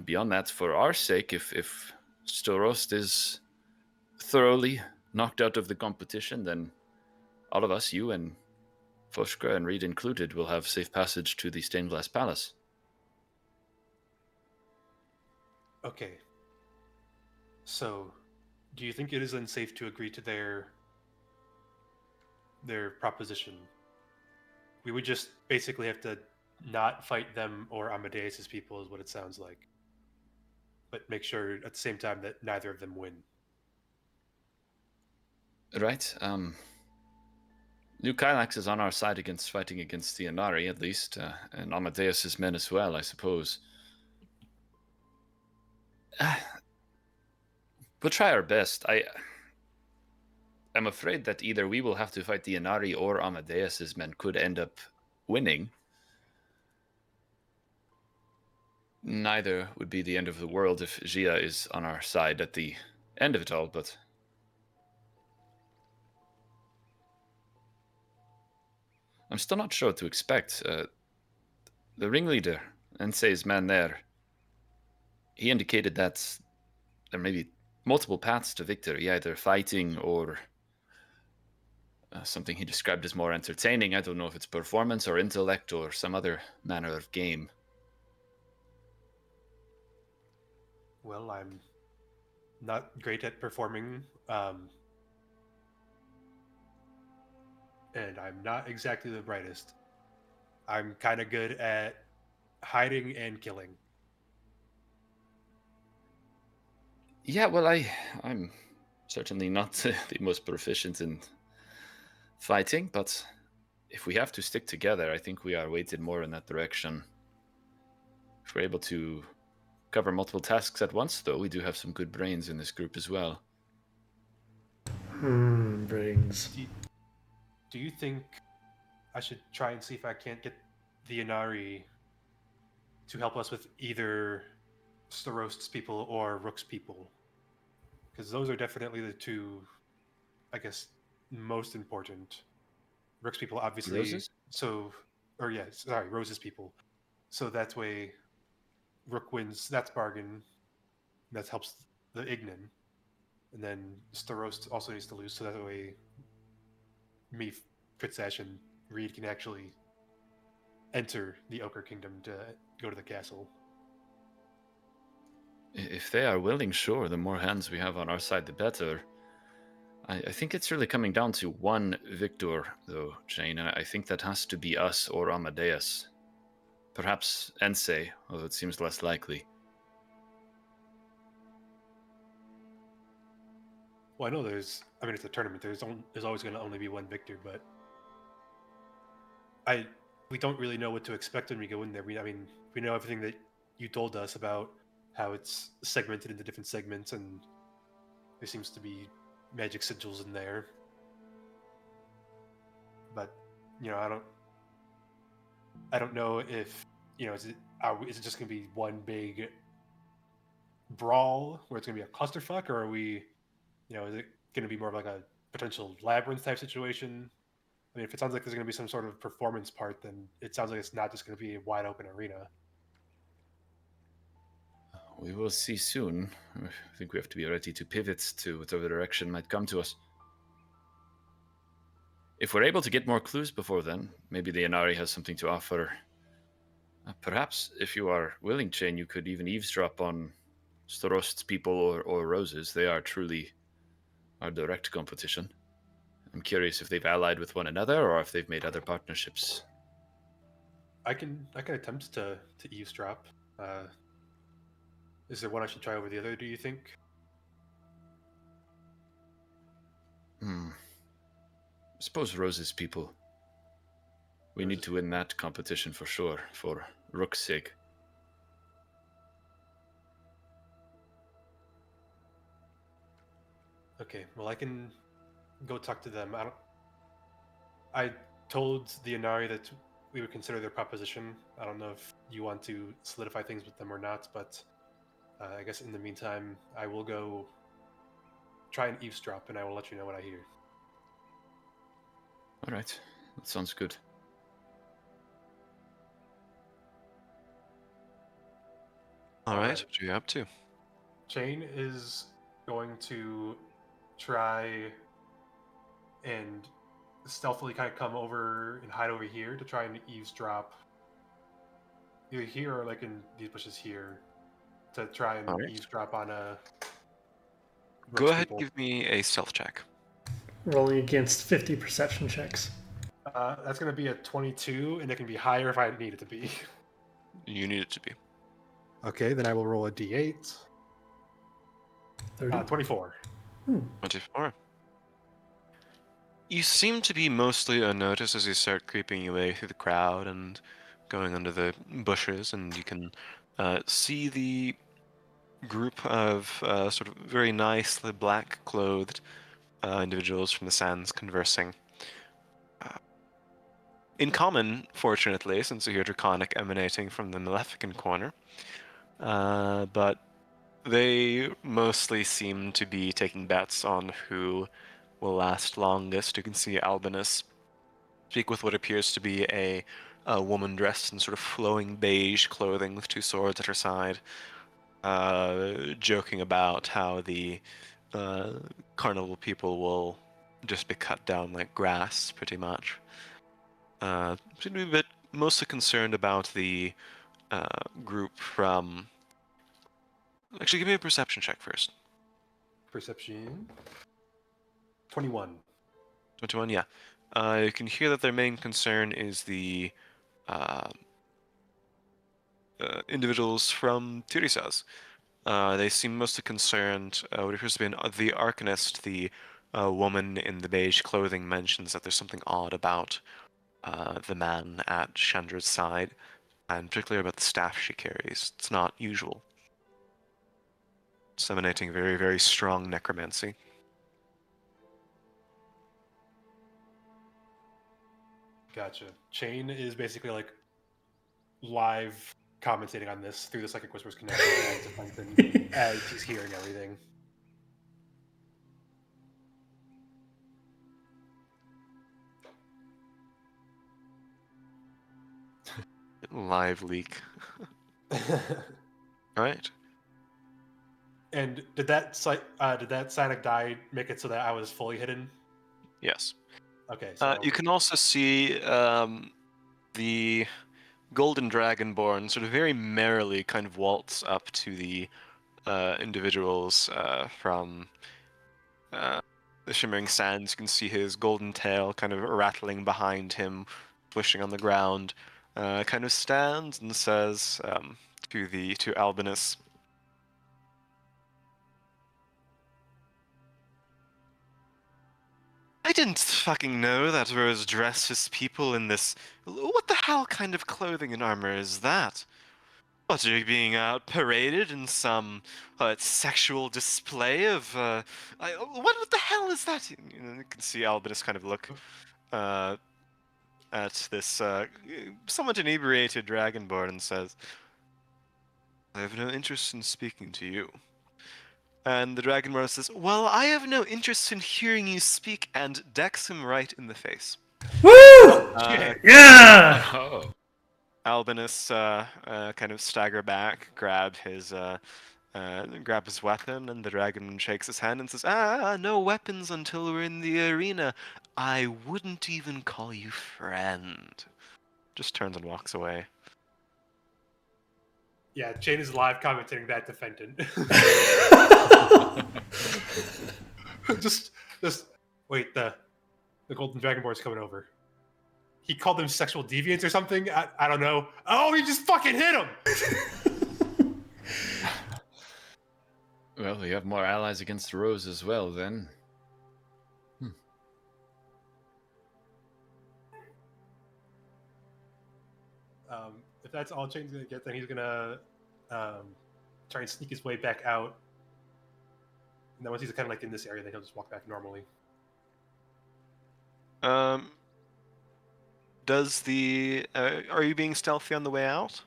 Beyond that, for our sake, if Storost is thoroughly knocked out of the competition, then all of us, you and Foskra and Reed included, will have safe passage to the Stained Glass Palace. Okay. So, do you think it is unsafe to agree to their proposition? We would just basically have to not fight them or Amadeus's people, is what it sounds like. But make sure at the same time that neither of them win. Right. New Kylax is on our side against fighting against the Inari, at least, and Amadeus's men as well, I suppose. We'll try our best. I'm afraid that either we will have to fight the Inari or Amadeus's men could end up winning. Neither would be the end of the world if Gia is on our side at the end of it all, but I'm still not sure what to expect. The ringleader, Ensei's man there, he indicated that there may be multiple paths to victory, either fighting or something he described as more entertaining. I don't know if it's performance or intellect or some other manner of game. Well, I'm not great at performing, and I'm not exactly the brightest. I'm kind of good at hiding and killing. Yeah, well, I'm certainly not the most proficient in fighting, but if we have to stick together, I think we are weighted more in that direction. If we're able to cover multiple tasks at once, though, we do have some good brains in this group as well. Brains. Do you think I should try and see if I can't get the Inari to help us with either Starost's people or Rook's people? Because those are definitely the two, I guess, most important. Rook's people, obviously. Roses? Rose's people. So that way, Rook wins. That's bargain. That helps the Ignan. And then Starost also needs to lose, so that way, me, Fitzash, and Reed can actually enter the Ochre Kingdom to go to the castle. If they are willing, sure. The more hands we have on our side, the better. I think it's really coming down to one victor, though, Jane. I think that has to be us or Amadeus. Perhaps Ensei, although it seems less likely. Well, I know it's a tournament. There's always going to only be one victor, but we don't really know what to expect when we go in there. We know everything that you told us about how it's segmented into different segments, and there seems to be magic sigils in there. But I don't know if is it just going to be one big brawl where it's going to be a clusterfuck, or are we, is it going to be more of like a potential labyrinth type situation? I mean, if it sounds like there's going to be some sort of performance part, then it sounds like it's not just going to be a wide open arena. We will see soon. I think we have to be ready to pivot to whatever direction might come to us. If we're able to get more clues before then, maybe the Inari has something to offer. Perhaps, if you are willing, Jane, you could even eavesdrop on Starost's people or Rose's. They are truly our direct competition. I'm curious if they've allied with one another or if they've made other partnerships. I can attempt to eavesdrop. Is there one I should try over the other, do you think? I suppose Rose's people. We need to win that competition for sure, for Rook's sake. Okay, well, I can go talk to them. I told the Inari that we would consider their proposition. I don't know if you want to solidify things with them or not, but I guess in the meantime, I will go try and eavesdrop, and I will let you know what I hear. All right, that sounds good. All right, what are you up to? Jane is going to try and stealthily kind of come over and hide over here to try and eavesdrop either here or like in these bushes here to try and Alright. eavesdrop on Go Rook's ahead people. and give me a stealth check. Rolling against 50 perception checks. That's going to be a 22, and it can be higher if I need it to be. You need it to be. Okay, then I will roll a d8. 30. 24. 24. You seem to be mostly unnoticed as you start creeping your way through the crowd and going under the bushes, and you can see the group of sort of very nicely black-clothed individuals from the sands conversing. In common, fortunately, since you hear Draconic emanating from the Maleficent corner, but they mostly seem to be taking bets on who will last longest. You can see Albinus speak with what appears to be a woman dressed in sort of flowing beige clothing with two swords at her side, joking about how the carnival people will just be cut down like grass, pretty much. Seem to be a bit mostly concerned about the group from... Actually, give me a perception check first. Perception. 21. 21, yeah. You can hear that their main concern is the individuals from Tirisaz. They seem mostly concerned, what appears to be the Arcanist, the woman in the beige clothing, mentions that there's something odd about the man at Chandra's side, and particularly about the staff she carries. It's not usual. It's emanating very, very strong necromancy. Gotcha. Chain is basically like live commentating on this through the Psychic Whispers connection as he's hearing everything. Live leak. Alright. And did that Psionic die make it so that I was fully hidden? Yes. Okay, so You can also see the Golden Dragonborn sort of very merrily kind of waltz up to the individuals from the Shimmering Sands. You can see his golden tail kind of rattling behind him, pushing on the ground. Kind of stands and says to Albinus, I didn't fucking know that Rose dressed his people in this. What the hell kind of clothing and armor is that? What, are you being out paraded in some sexual display of. What the hell is that? You can see Albinus kind of look at this somewhat inebriated Dragonborn and says, I have no interest in speaking to you. And the Dragonborn says, well, I have no interest in hearing you speak, and decks him right in the face. Woo! Yeah! Oh. Albinus kind of stagger back, grab his weapon, and the dragon shakes his hand and says, no weapons until we're in the arena. I wouldn't even call you friend. Just turns and walks away. yeah, Chain is live commentating that to Fenton. just wait, the Golden Dragonborn's coming over. He called them sexual deviants or something? I don't know. Oh, he just fucking hit him! Well, we have more allies against Rose as well, then. If that's all Chain's gonna get, then he's gonna try and sneak his way back out. And then once he's kind of like in this area, then he'll just walk back normally. Does the are you being stealthy on the way out?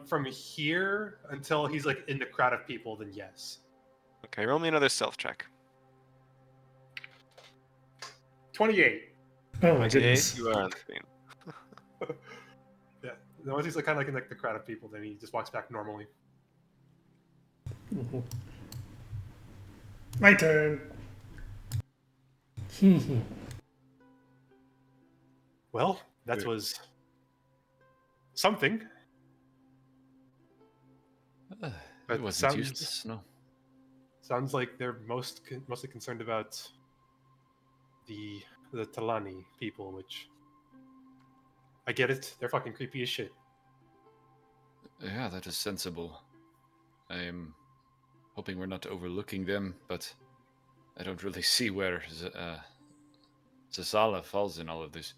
From here until he's like in the crowd of people, then yes. Okay, roll me another stealth check. 28. Oh my goodness. You are unseen. Yeah. Then once he's like kind of like in like the crowd of people, then he just walks back normally. Mhm. My turn. Well, that was something. It But wasn't useless, no. Sounds like they're mostly concerned about the Talani people, which I get it. They're fucking creepy as shit. Yeah, that is sensible. I am hoping we're not overlooking them, but I don't really see where Zasala falls in all of this.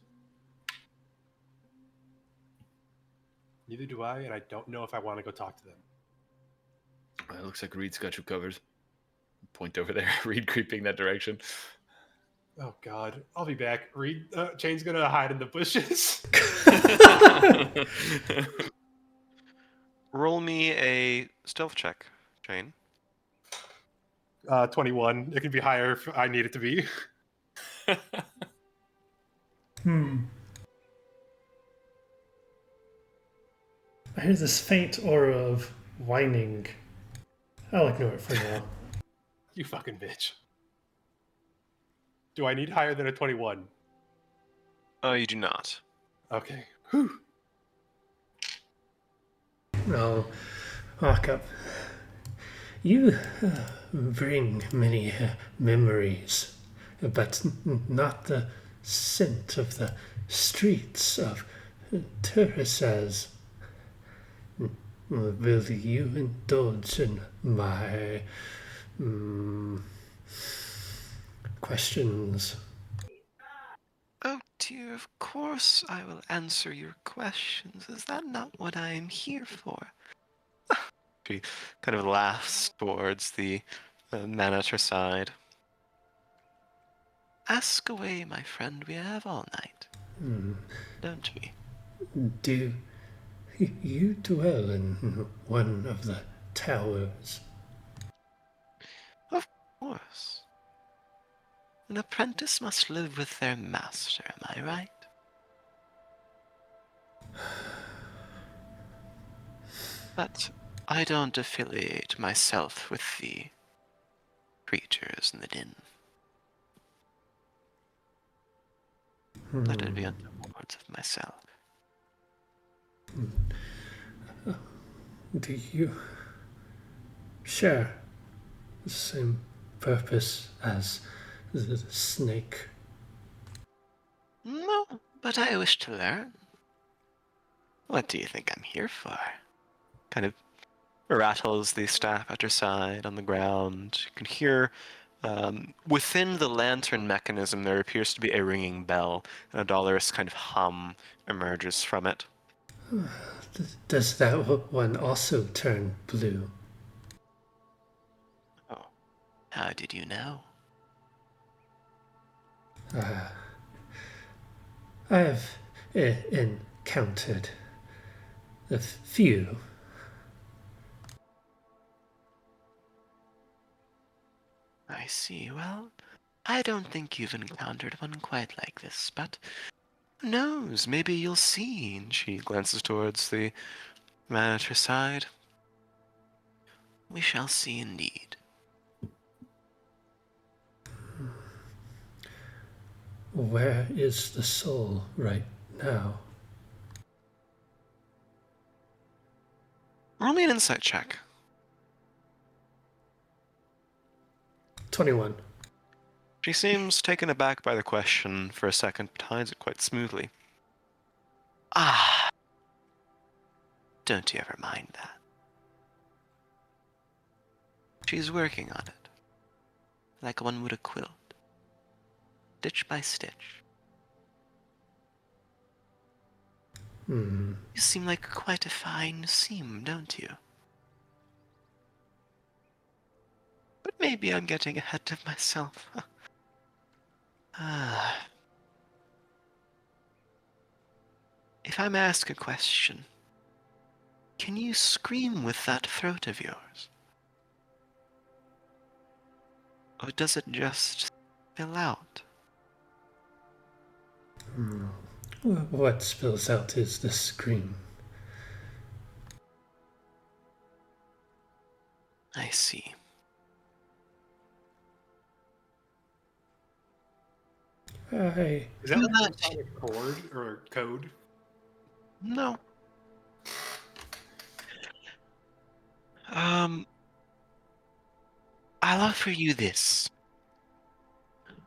Neither do I, and I don't know if I want to go talk to them. It looks like Reed's got you covered. Point over there, Reed creeping that direction. Oh God, I'll be back. Reed, Chain's gonna hide in the bushes. Roll me a stealth check, Jane. 21. It can be higher if I need it to be. I hear this faint aura of whining. I'll ignore it for now. You fucking bitch. Do I need higher than a 21? You do not. Okay. Whew. I'll walk up. You bring many memories, but not the scent of the streets of Terrasaz. Will you indulge in my questions? Oh dear, of course I will answer your questions. Is that not what I am here for? She kind of laughs towards the man at her side. Ask away, my friend. We have all night, don't we? Do you dwell in one of the towers? Of course. An apprentice must live with their master, am I right? But I don't affiliate myself with the creatures in the din. Let it be unto words of myself. Do you share the same purpose as the snake? No, but I wish to learn. What do you think I'm here for? Kind of rattles the staff at her side on the ground. You can hear within the lantern mechanism there appears to be a ringing bell, and a dolorous kind of hum emerges from it. Does that one also turn blue? Oh, how did you know? I've encountered a few. I see. Well, I don't think you've encountered one quite like this, but who knows? Maybe you'll see. And she glances towards the man at her side. We shall see indeed. Where is the soul right now? Roll me an insight check. 21. She seems taken aback by the question for a second, but hides it quite smoothly. Ah, don't you ever mind that. She's working on it, like one would a quilt, stitch by stitch. You seem like quite a fine seam, don't you? But maybe I'm getting ahead of myself. If I may ask a question, can you scream with that throat of yours? Or does it just spill out? What spills out is the scream. I see. I Is that You like let- some kind of chord or code? No. I'll offer you this.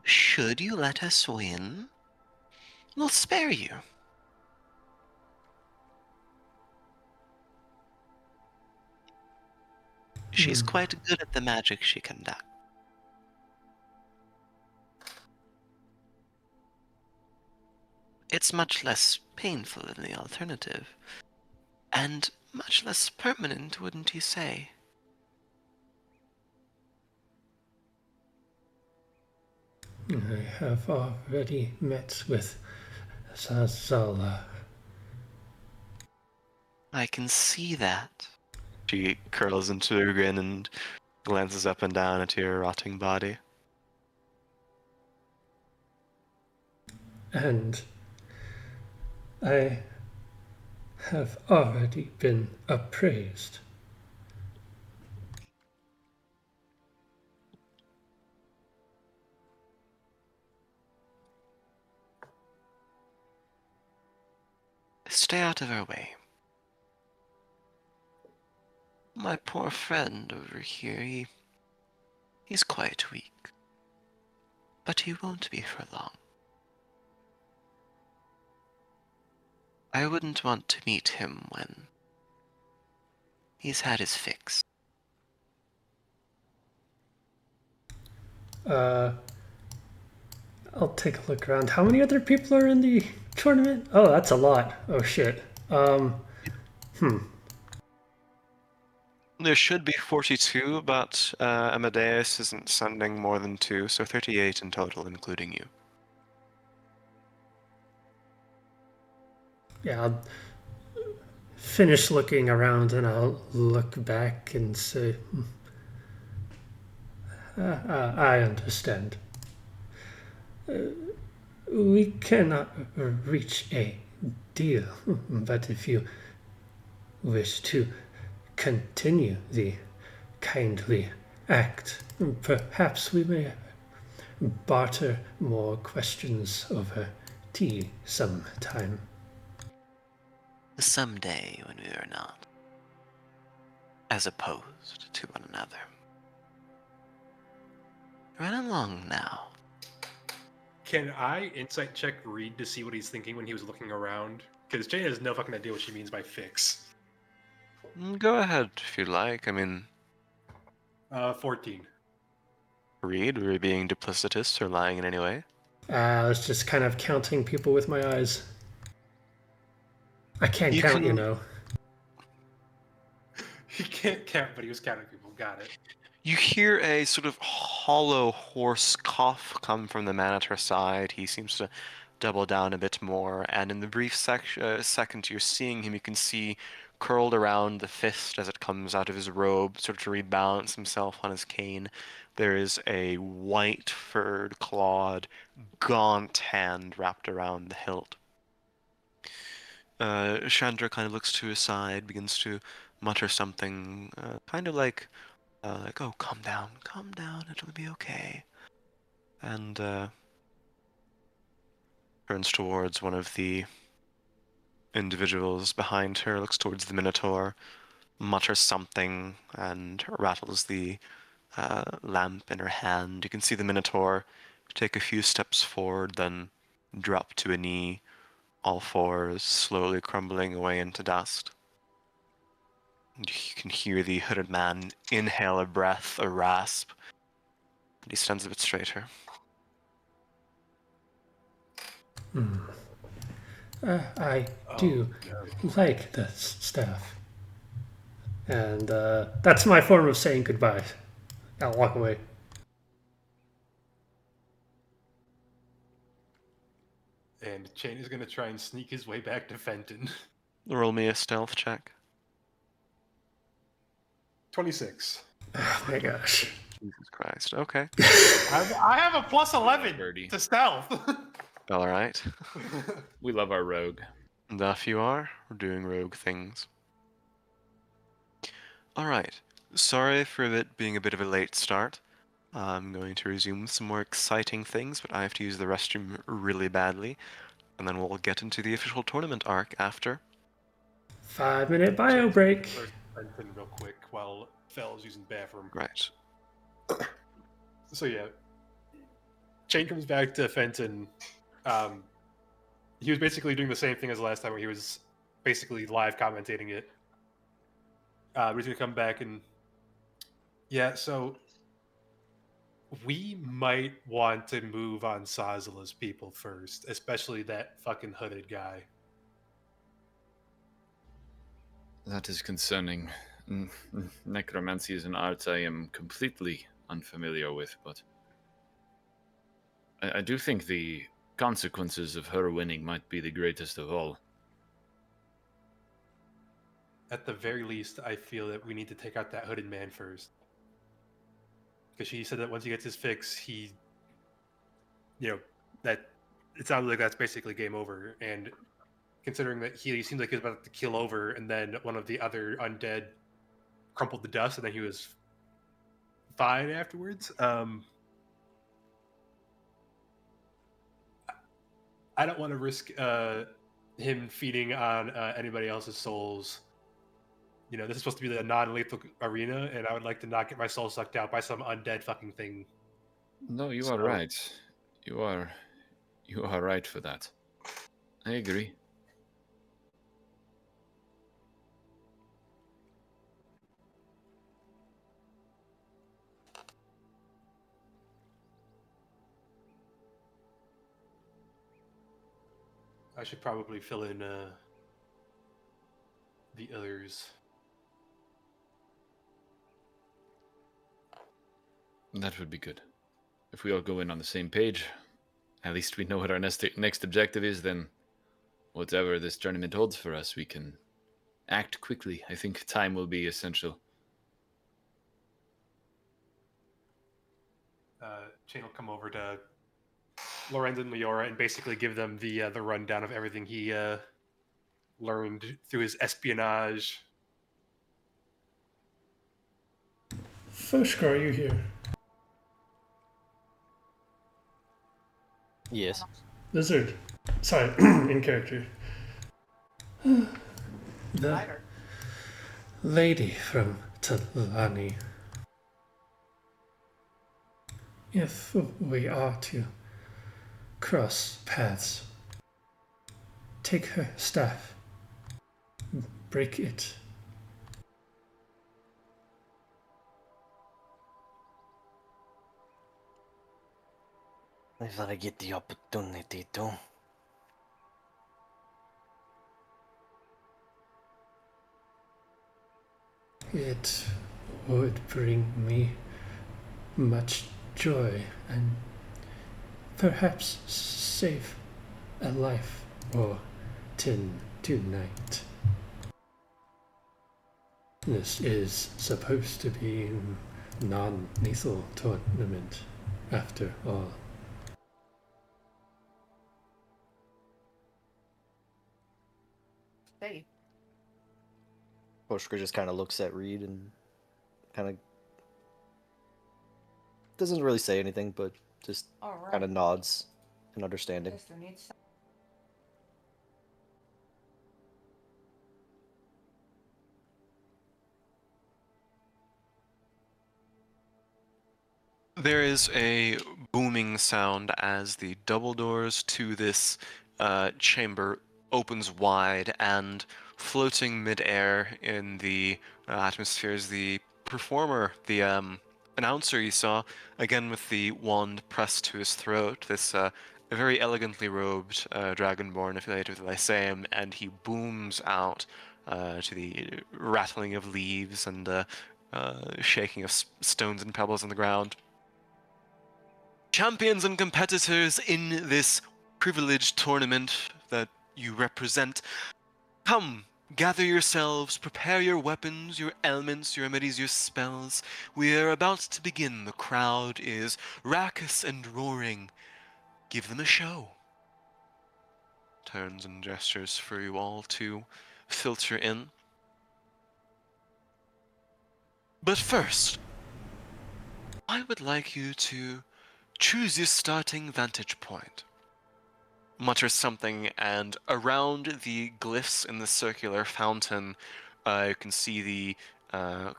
Should you let us win, we'll spare you. She's quite good at the magic she conducts. It's much less painful than the alternative, and much less permanent, wouldn't you say? I have already met with Zazala. I can see that. She curls into a grin and glances up and down at your rotting body. And I have already been appraised. Stay out of her way. My poor friend over here, he's quite weak. But he won't be for long. I wouldn't want to meet him when he's had his fix. I'll take a look around. How many other people are in the tournament? Oh, that's a lot. Oh shit. There should be 42, but Amadeus isn't sending more than 2, so 38 in total, including you. Yeah, I'll finish looking around and I'll look back and say, I understand. We cannot reach a deal, but if you wish to continue the kindly act, perhaps we may barter more questions over tea sometime. Someday when we are not as opposed to one another. Run along now. Can I insight check Reed to see what he's thinking when he was looking around? Because Jane has no fucking idea what she means by fix. Go ahead if you'd like. I mean, 14. Reed, were you being duplicitous or lying in any way? I was just kind of counting people with my eyes. I can't You count, can- you know. He can't count, but he was counting people. Got it. You hear a sort of hollow, hoarse cough come from the man at her side. He seems to double down a bit more, and in the brief second you're seeing him, you can see curled around the fist as it comes out of his robe, sort of to rebalance himself on his cane. There is a white, furred, clawed, gaunt hand wrapped around the hilt. Chandra kind of looks to his side, begins to mutter something, kind of like, oh, calm down, it'll be okay. And turns towards one of the individuals behind her, looks towards the Minotaur, mutters something, and rattles the lamp in her hand. You can see the Minotaur take a few steps forward, then drop to a knee, all fours, slowly crumbling away into dust. And you can hear the hooded man inhale a breath, a rasp, and he stands a bit straighter. I do like the staff. And that's my form of saying goodbye. I'll walk away. And Chain is going to try and sneak his way back to Fenton. Roll me a stealth check. 26. Oh my gosh. Jesus Christ. Okay. I have a plus 11 Birdie. to stealth. All right. We love our rogue. And off you are. We're doing rogue things. All right. Sorry for it being a bit of a late start. I'm going to resume with some more exciting things, but I have to use the restroom really badly, and then we'll get into the official tournament arc after. 5-minute bio break. First, Fenton real quick while Fel's using the bathroom. Right. So yeah, Chain comes back to Fenton. He was basically doing the same thing as the last time, where he was basically live commentating it. He's gonna come back and yeah, so we might want to move on Sazala's people first, especially that fucking hooded guy. That is concerning. Necromancy is an art I am completely unfamiliar with, but I do think the consequences of her winning might be the greatest of all. At the very least, I feel that we need to take out that hooded man first. Because she said that once he gets his fix, that it sounds like that's basically game over. And considering that he seemed like he was about to kill over, and then one of the other undead crumpled to dust, and then he was fine afterwards. I don't want to risk him feeding on anybody else's souls. This is supposed to be the non-lethal arena, and I would like to not get my soul sucked out by some undead fucking thing. No, you are right. You are right for that. I agree. I should probably fill in the others. That would be good. If we all go in on the same page, at least we know what our next objective is, then whatever this tournament holds for us, we can act quickly. I think time will be essential. Chain will come over to Lorenz and Leora and basically give them the rundown of everything he learned through his espionage. Foshkar, are you here? Yes. Lizard. Sorry, in character. The lady from Talani. If we are to cross paths, take her staff, break it. If I get the opportunity to. It would bring me much joy and perhaps save a life or 10 tonight. This is supposed to be a non-lethal tournament, after all. Hey. Oshka just kind of looks at Reed and kind of doesn't really say anything, but just kind of nods in understanding. There is a booming sound as the double doors to this chamber opens wide, and floating midair in the atmosphere is the performer, the announcer you saw, again with the wand pressed to his throat, this very elegantly robed dragonborn affiliated with the Lyceum, and he booms out to the rattling of leaves and shaking of stones and pebbles on the ground. Champions and competitors in this privileged tournament that you represent, come, gather yourselves, prepare your weapons, your elements, your remedies, your spells. We are about to begin. The crowd is raucous and roaring. Give them a show. Turns and gestures for you all to filter in. But first, I would like you to choose your starting vantage point. Mutters something, and around the glyphs in the circular fountain, you can see the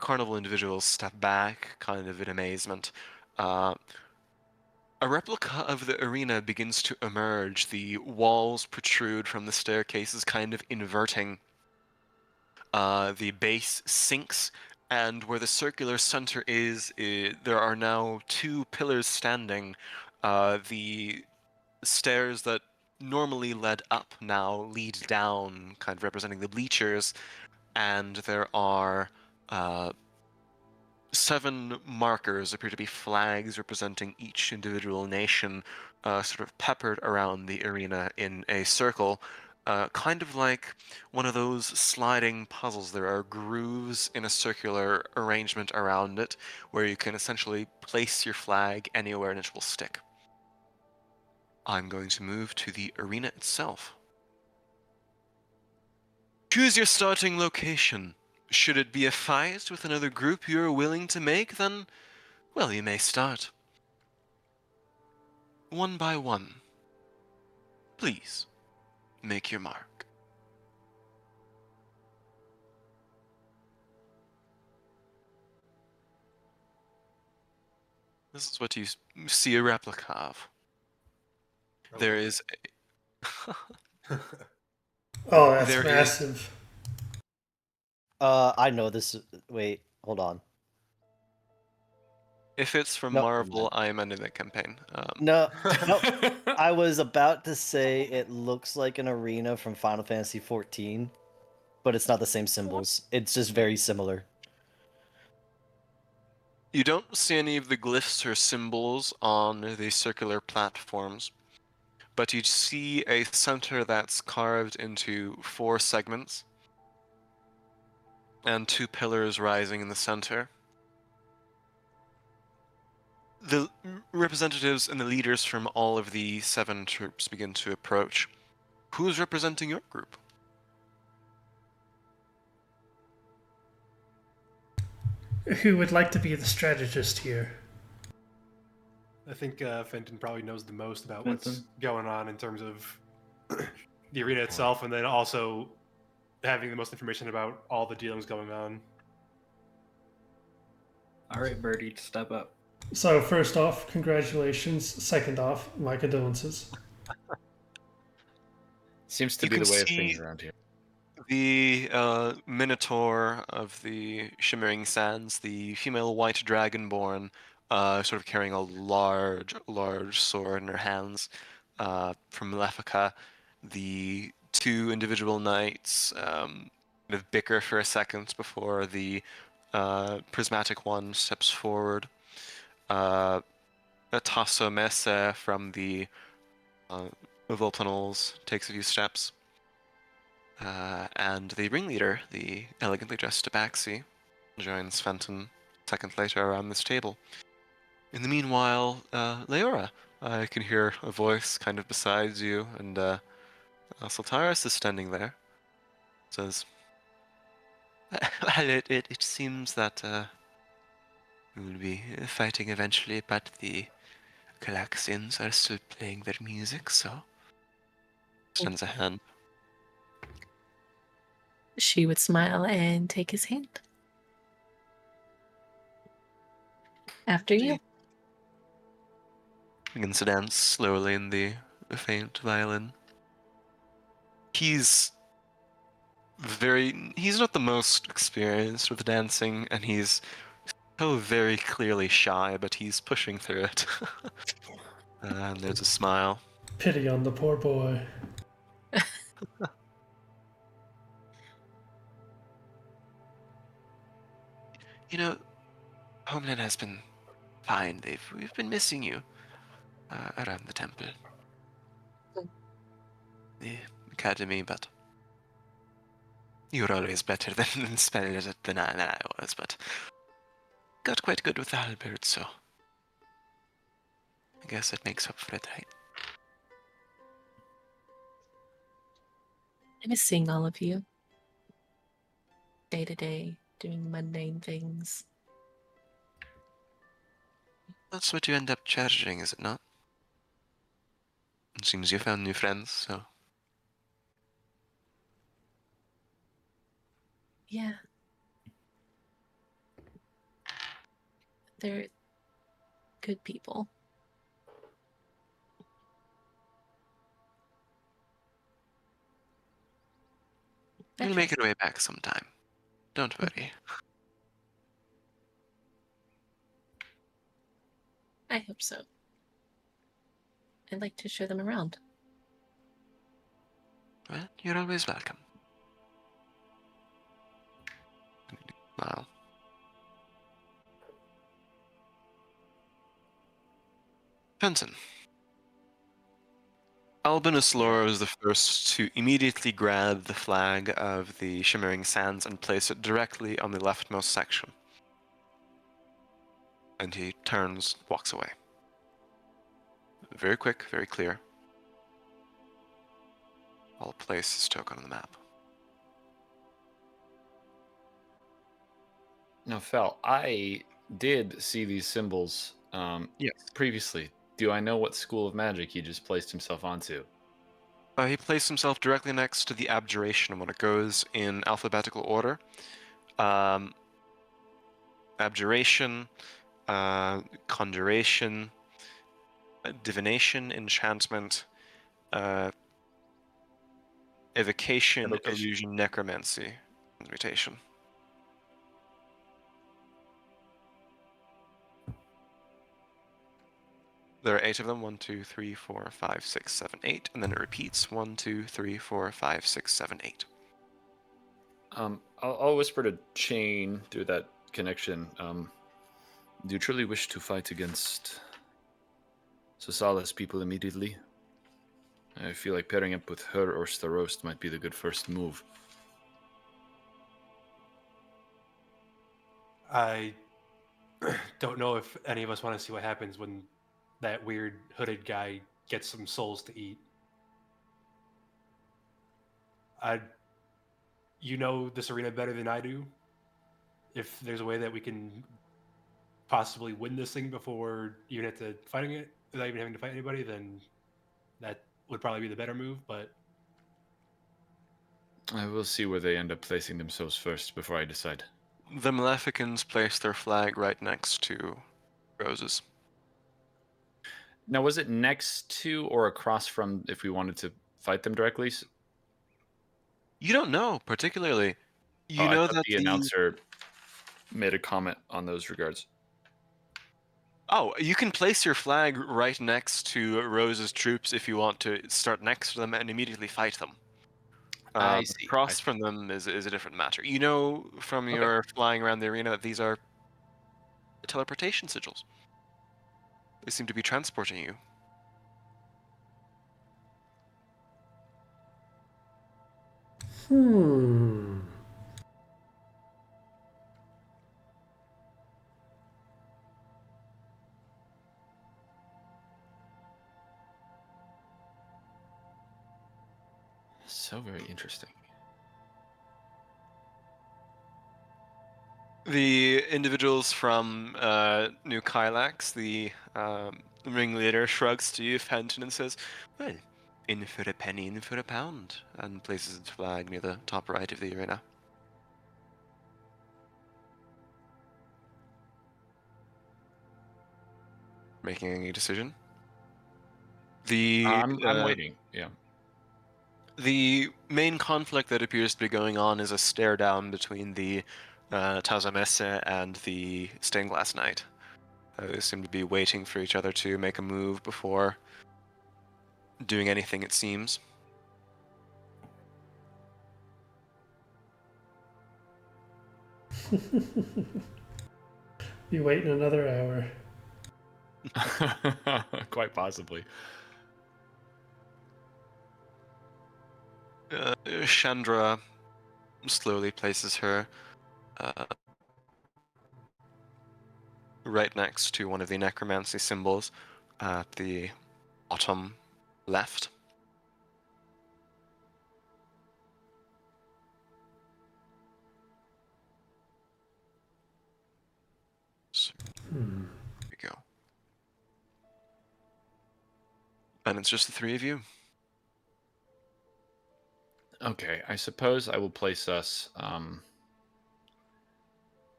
carnival individuals step back, kind of in amazement. A replica of the arena begins to emerge. The walls protrude from the staircases, kind of inverting. The base sinks, and where the circular center is, there are now two pillars standing. The stairs that normally led up now lead down, kind of representing the bleachers, and there are 7 markers, appear to be flags representing each individual nation, sort of peppered around the arena in a circle, kind of like one of those sliding puzzles. There are grooves in a circular arrangement around it, where you can essentially place your flag anywhere and it will stick. I'm going to move to the arena itself. Choose your starting location. Should it be a fight with another group you are willing to make, then, well, you may start. One by one. Please, make your mark. This is what you see a replica of. There is Oh, that's There is- massive. I know this. Wait, hold on. If it's from No, Marvel, I am ending that campaign. No, no. I was about to say it looks like an arena from Final Fantasy XIV, but it's not the same symbols. It's just very similar. You don't see any of the glyphs or symbols on the circular platforms, but you see a center that's carved into 4 segments, and 2 pillars rising in the center. The representatives and the leaders from all of the 7 troops begin to approach. Who's representing your group? Who would like to be the strategist here? I think Fenton probably knows the most about what's Fenton? going on in terms of the arena itself, and then also having the most information about all the dealings going on. All right, Birdie, step up. So, first off, congratulations. Second off, my condolences. Seems to You be the can way of see- things around here. The Minotaur of the Shimmering Sands, the female white dragonborn, sort of carrying a large sword in her hands, from Lefica. The 2 individual knights kind of bicker for a second before the prismatic one steps forward. Tasso Messe from the Volplanals takes a few steps. And the ringleader, the elegantly dressed Tabaxi, joins Fenton a second later around this table. In the meanwhile, Leora, I can hear a voice kind of beside you, and Sultaris is standing there. Says, well, it seems that we will be fighting eventually, but the Calaxians are still playing their music, so... Extends a hand. She would smile and take his hand. After you. Begins to dance slowly in the faint violin. He's not the most experienced with dancing, and he's so very clearly shy, but he's pushing through it. And there's a smile. Pity on the poor boy. You know, Homeland has been fine. We've been missing you around the temple, the academy, but you were always better than spelling it than I was. But got quite good with the halberd, so I guess it makes up for it, right? I miss seeing all of you. Day to day, doing mundane things. That's what you end up cherishing, is it not? It seems you found new friends, so... Yeah. They're good people. I You'll try. make your way back sometime. Don't worry. I hope so. I'd like to show them around. Well, you're always welcome. Wow. Fenton. Albinus Laura was the first to immediately grab the flag of the Shimmering Sands and place it directly on the leftmost section. And he turns, walks away. Very quick, very clear. I'll place his token on the map. Now, Fel, I did see these symbols Yes. previously. Do I know what school of magic he just placed himself onto? He placed himself directly next to the abjuration when it goes in alphabetical order. Abjuration, conjuration, divination, enchantment, evocation, illusion, necromancy, transmutation. There are 8 of them. 1, 2, 3, 4, 5, 6, 7, 8, and then it repeats. 1, 2, 3, 4, 5, 6, 7, 8. I'll whisper to Chain through that connection. Do you truly wish to fight against Sosala's people immediately? I feel like pairing up with her or Starost might be the good first move. I don't know if any of us want to see what happens when that weird hooded guy gets some souls to eat. You know this arena better than I do. If there's a way that we can possibly win this thing before you have to fighting it, without even having to fight anybody, then that would probably be the better move. But I will see where they end up placing themselves first before I decide. The Maleficans place their flag right next to Rose's. Now, was it next to or across from if we wanted to fight them directly? You don't know particularly. You I know thought that the announcer made a comment on those regards. Oh, you can place your flag right next to Rose's troops if you want to start next to them and immediately fight them. I see. Across from them is a different matter. You know from your flying around the arena that these are teleportation sigils. They seem to be transporting you. So very interesting. The individuals from New Kylax, the ringleader, shrugs to you, Fenton, and says, "Well, in for a penny, in for a pound," and places his flag near the top right of the arena. Making any decision? I'm waiting. Yeah. The main conflict that appears to be going on is a stare down between the Tazamese and the Stained Glass Knight. They seem to be waiting for each other to make a move before doing anything, it seems. You wait another hour. Quite possibly. Chandra slowly places her right next to one of the necromancy symbols at the bottom left. So, here we go. And it's just the three of you. Okay, I suppose I will place us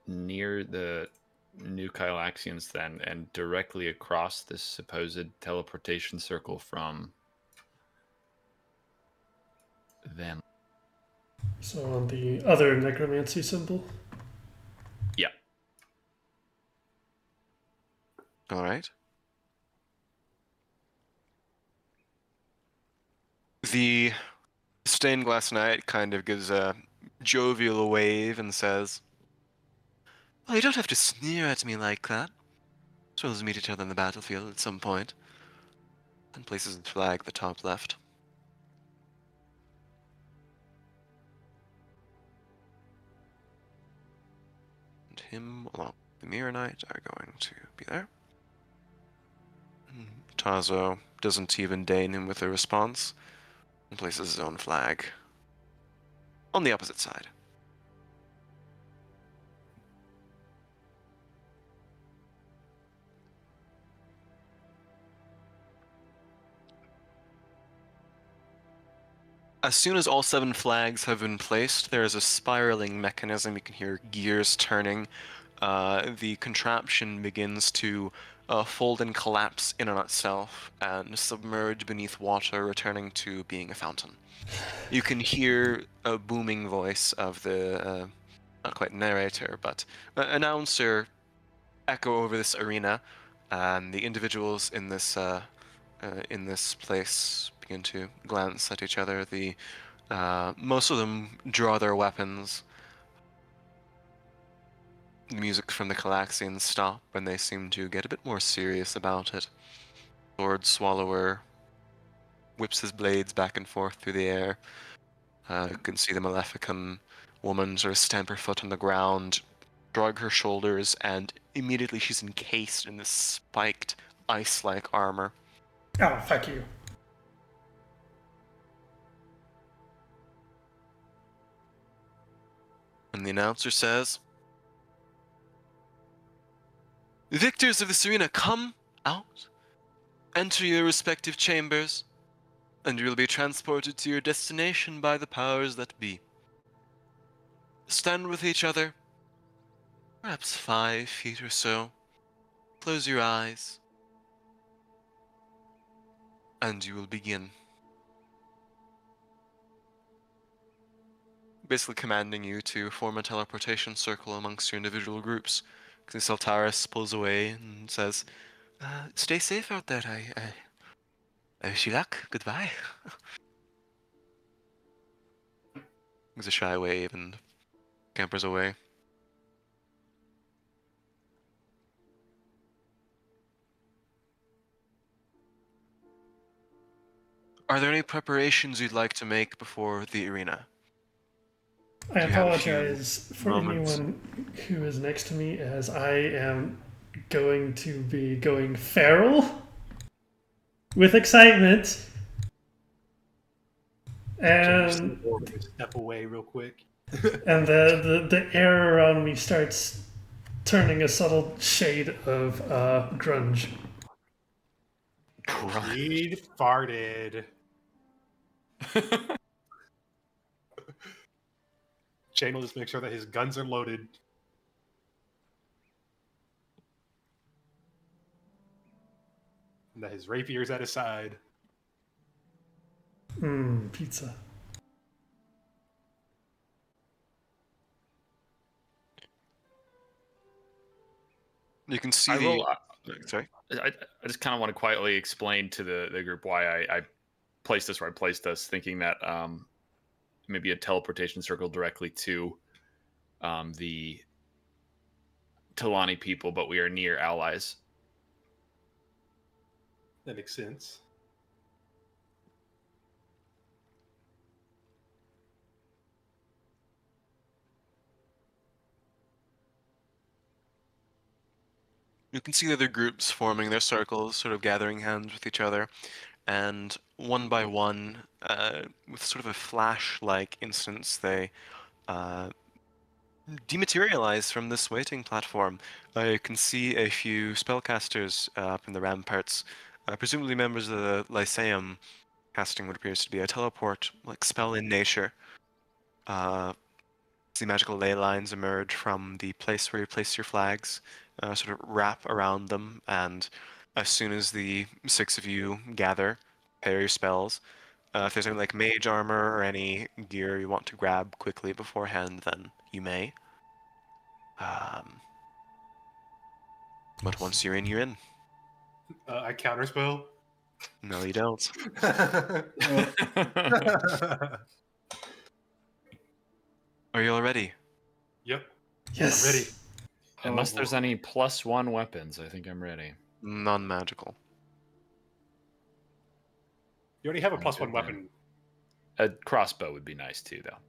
near the new Kylaxians then, and directly across this supposed teleportation circle from them. So on the other necromancy symbol. Yeah. All right. The stained glass knight kind of gives a jovial wave and says, "Well, you don't have to sneer at me like that. As well as meet each other on the battlefield at some point." And places his flag at the top left. And him, along with the Mirror Knight, are going to be there. Tazo doesn't even deign him with a response, and places his own flag on the opposite side. As soon as all 7 flags have been placed, there is a spiraling mechanism. You can hear gears turning. The contraption begins to fold and collapse in on itself and submerge beneath water, returning to being a fountain. You can hear a booming voice of the, not quite narrator, but announcer echo over this arena, and the individuals in this place begin to glance at each other. Most of them draw their weapons. The music from the Calaxians stop, and they seem to get a bit more serious about it. Sword Swallower whips his blades back and forth through the air. You can see the Maleficant woman sort of stamp her foot on the ground, shrug her shoulders, and immediately she's encased in this spiked, ice-like armor. Oh, fuck you. And the announcer says, "Victors of this arena, come out, enter your respective chambers, and you will be transported to your destination by the powers that be. Stand with each other, perhaps 5 feet or so. Close your eyes, and you will begin." Basically commanding you to form a teleportation circle amongst your individual groups. Saltaris pulls away and says, "Stay safe out there. I wish you luck. Goodbye." Gives a shy wave and scampers away. Are there any preparations you'd like to make before the arena? I Do you have a few apologize for moments? anyone who is next to me, as I am going to be going feral with excitement. And Step away real quick. and the air around me starts turning a subtle shade of grunge. He farted. Shane will just make sure that his guns are loaded. And that his rapier's at his side. Pizza. You can see sorry? I just kind of want to quietly explain to the group why I placed this where I placed us, thinking that maybe a teleportation circle directly to the Talani people, but we are near allies. That makes sense. You can see the other groups forming their circles, sort of gathering hands with each other, and one by one, with sort of a flash-like instance, they dematerialize from this waiting platform. I can see a few spellcasters up in the ramparts presumably members of the Lyceum, casting what appears to be a teleport spell in nature. See magical ley lines emerge from the place where you place your flags, sort of wrap around them, and as soon as the 6 of you gather, pair your spells. If there's any mage armor or any gear you want to grab quickly beforehand, then you may. But once you're in, you're in. I counterspell. No, you don't. Are you all ready? Yep. Yes. I'm ready. Unless there's any +1 weapons, I think I'm ready. Non-magical. You already have a I'm +1 good, weapon. A crossbow would be nice too, though.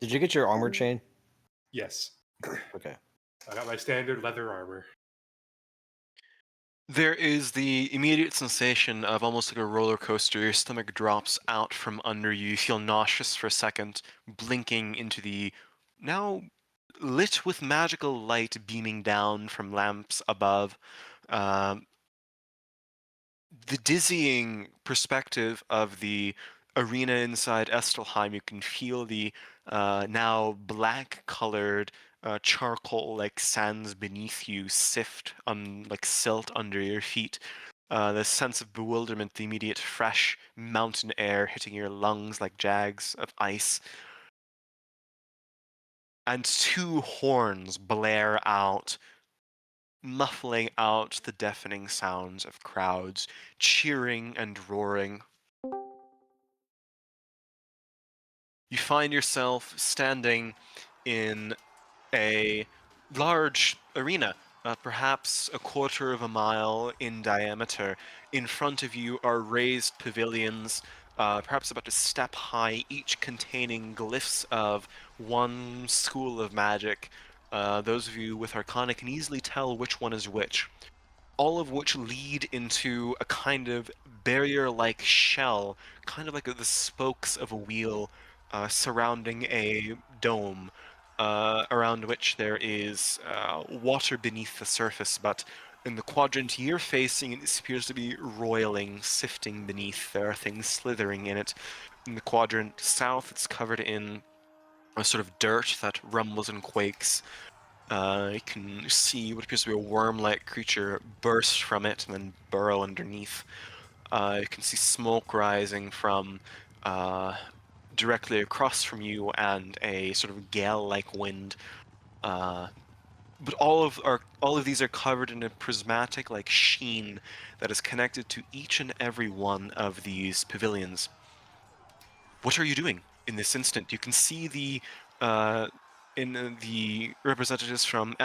Did you get your armor chain? Yes. Okay. I got my standard leather armor. There is the immediate sensation of almost like a roller coaster. Your stomach drops out from under you. You feel nauseous for a second, blinking into the now lit with magical light beaming down from lamps above. Um, the dizzying perspective of the arena inside Estelheim, you can feel the now black-colored charcoal like sands beneath you sift on like silt under your feet. The sense of bewilderment, the immediate fresh mountain air hitting your lungs like jags of ice. And 2 horns blare out, muffling out the deafening sounds of crowds cheering and roaring. You find yourself standing in a large arena, perhaps a quarter of a mile in diameter. In front of you are raised pavilions, perhaps about a step high, each containing glyphs of one school of magic. Those of you with Arcana can easily tell which one is which. All of which lead into a kind of barrier-like shell, kind of like the spokes of a wheel surrounding a dome, around which there is water beneath the surface, but in the quadrant you're facing, it appears to be roiling, sifting beneath. There are things slithering in it. In the quadrant south, it's covered in a sort of dirt that rumbles and quakes. You can see what appears to be a worm-like creature burst from it and then burrow underneath. You can see smoke rising from directly across from you and a sort of gale-like wind. But all of these are covered in a prismatic like sheen that is connected to each and every one of these pavilions. What are you doing in this instant? You can see the representatives from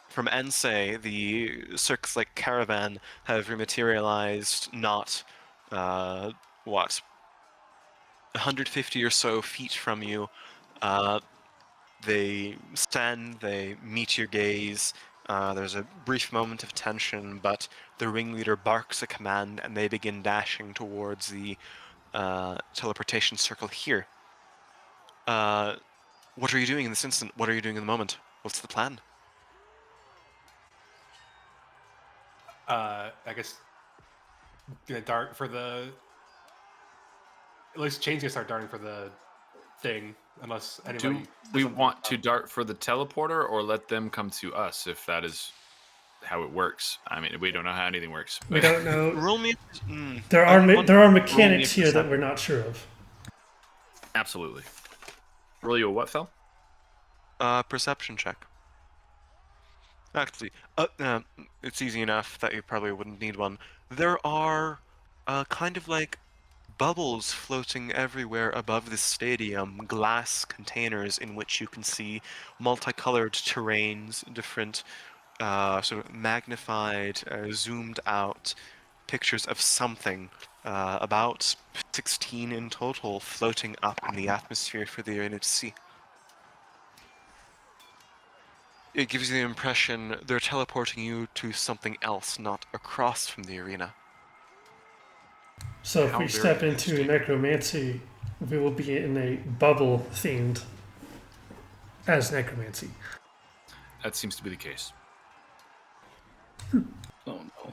from Ensei, the circus-like caravan have rematerialized not what 150 or so feet from you. They stand, they meet your gaze. There's a brief moment of tension, but the ringleader barks a command and they begin dashing towards the teleportation circle here. What are you doing in this instant? What are you doing in the moment? What's the plan? I guess gonna dart for the. At least Chain's gonna start darting for the thing, unless anybody. Do we doesn't- want to dart for the teleporter or let them come to us if that is how it works? I mean, we don't know how anything works. We don't know. Roll me. There are roll me mechanics a here that perception. we're not sure of. Absolutely. Roll you a what, Phil? Perception check. Actually, it's easy enough that you probably wouldn't need one. There are kind of like bubbles floating everywhere above the stadium, glass containers in which you can see multicolored terrains, different sort of magnified, zoomed out pictures of something, about 16 in total, floating up in the atmosphere for the arena to see. It gives you the impression they're teleporting you to something else, not across from the arena. So if How we very step into interesting. necromancy, we will be in a bubble themed as necromancy. That seems to be the case. Oh no.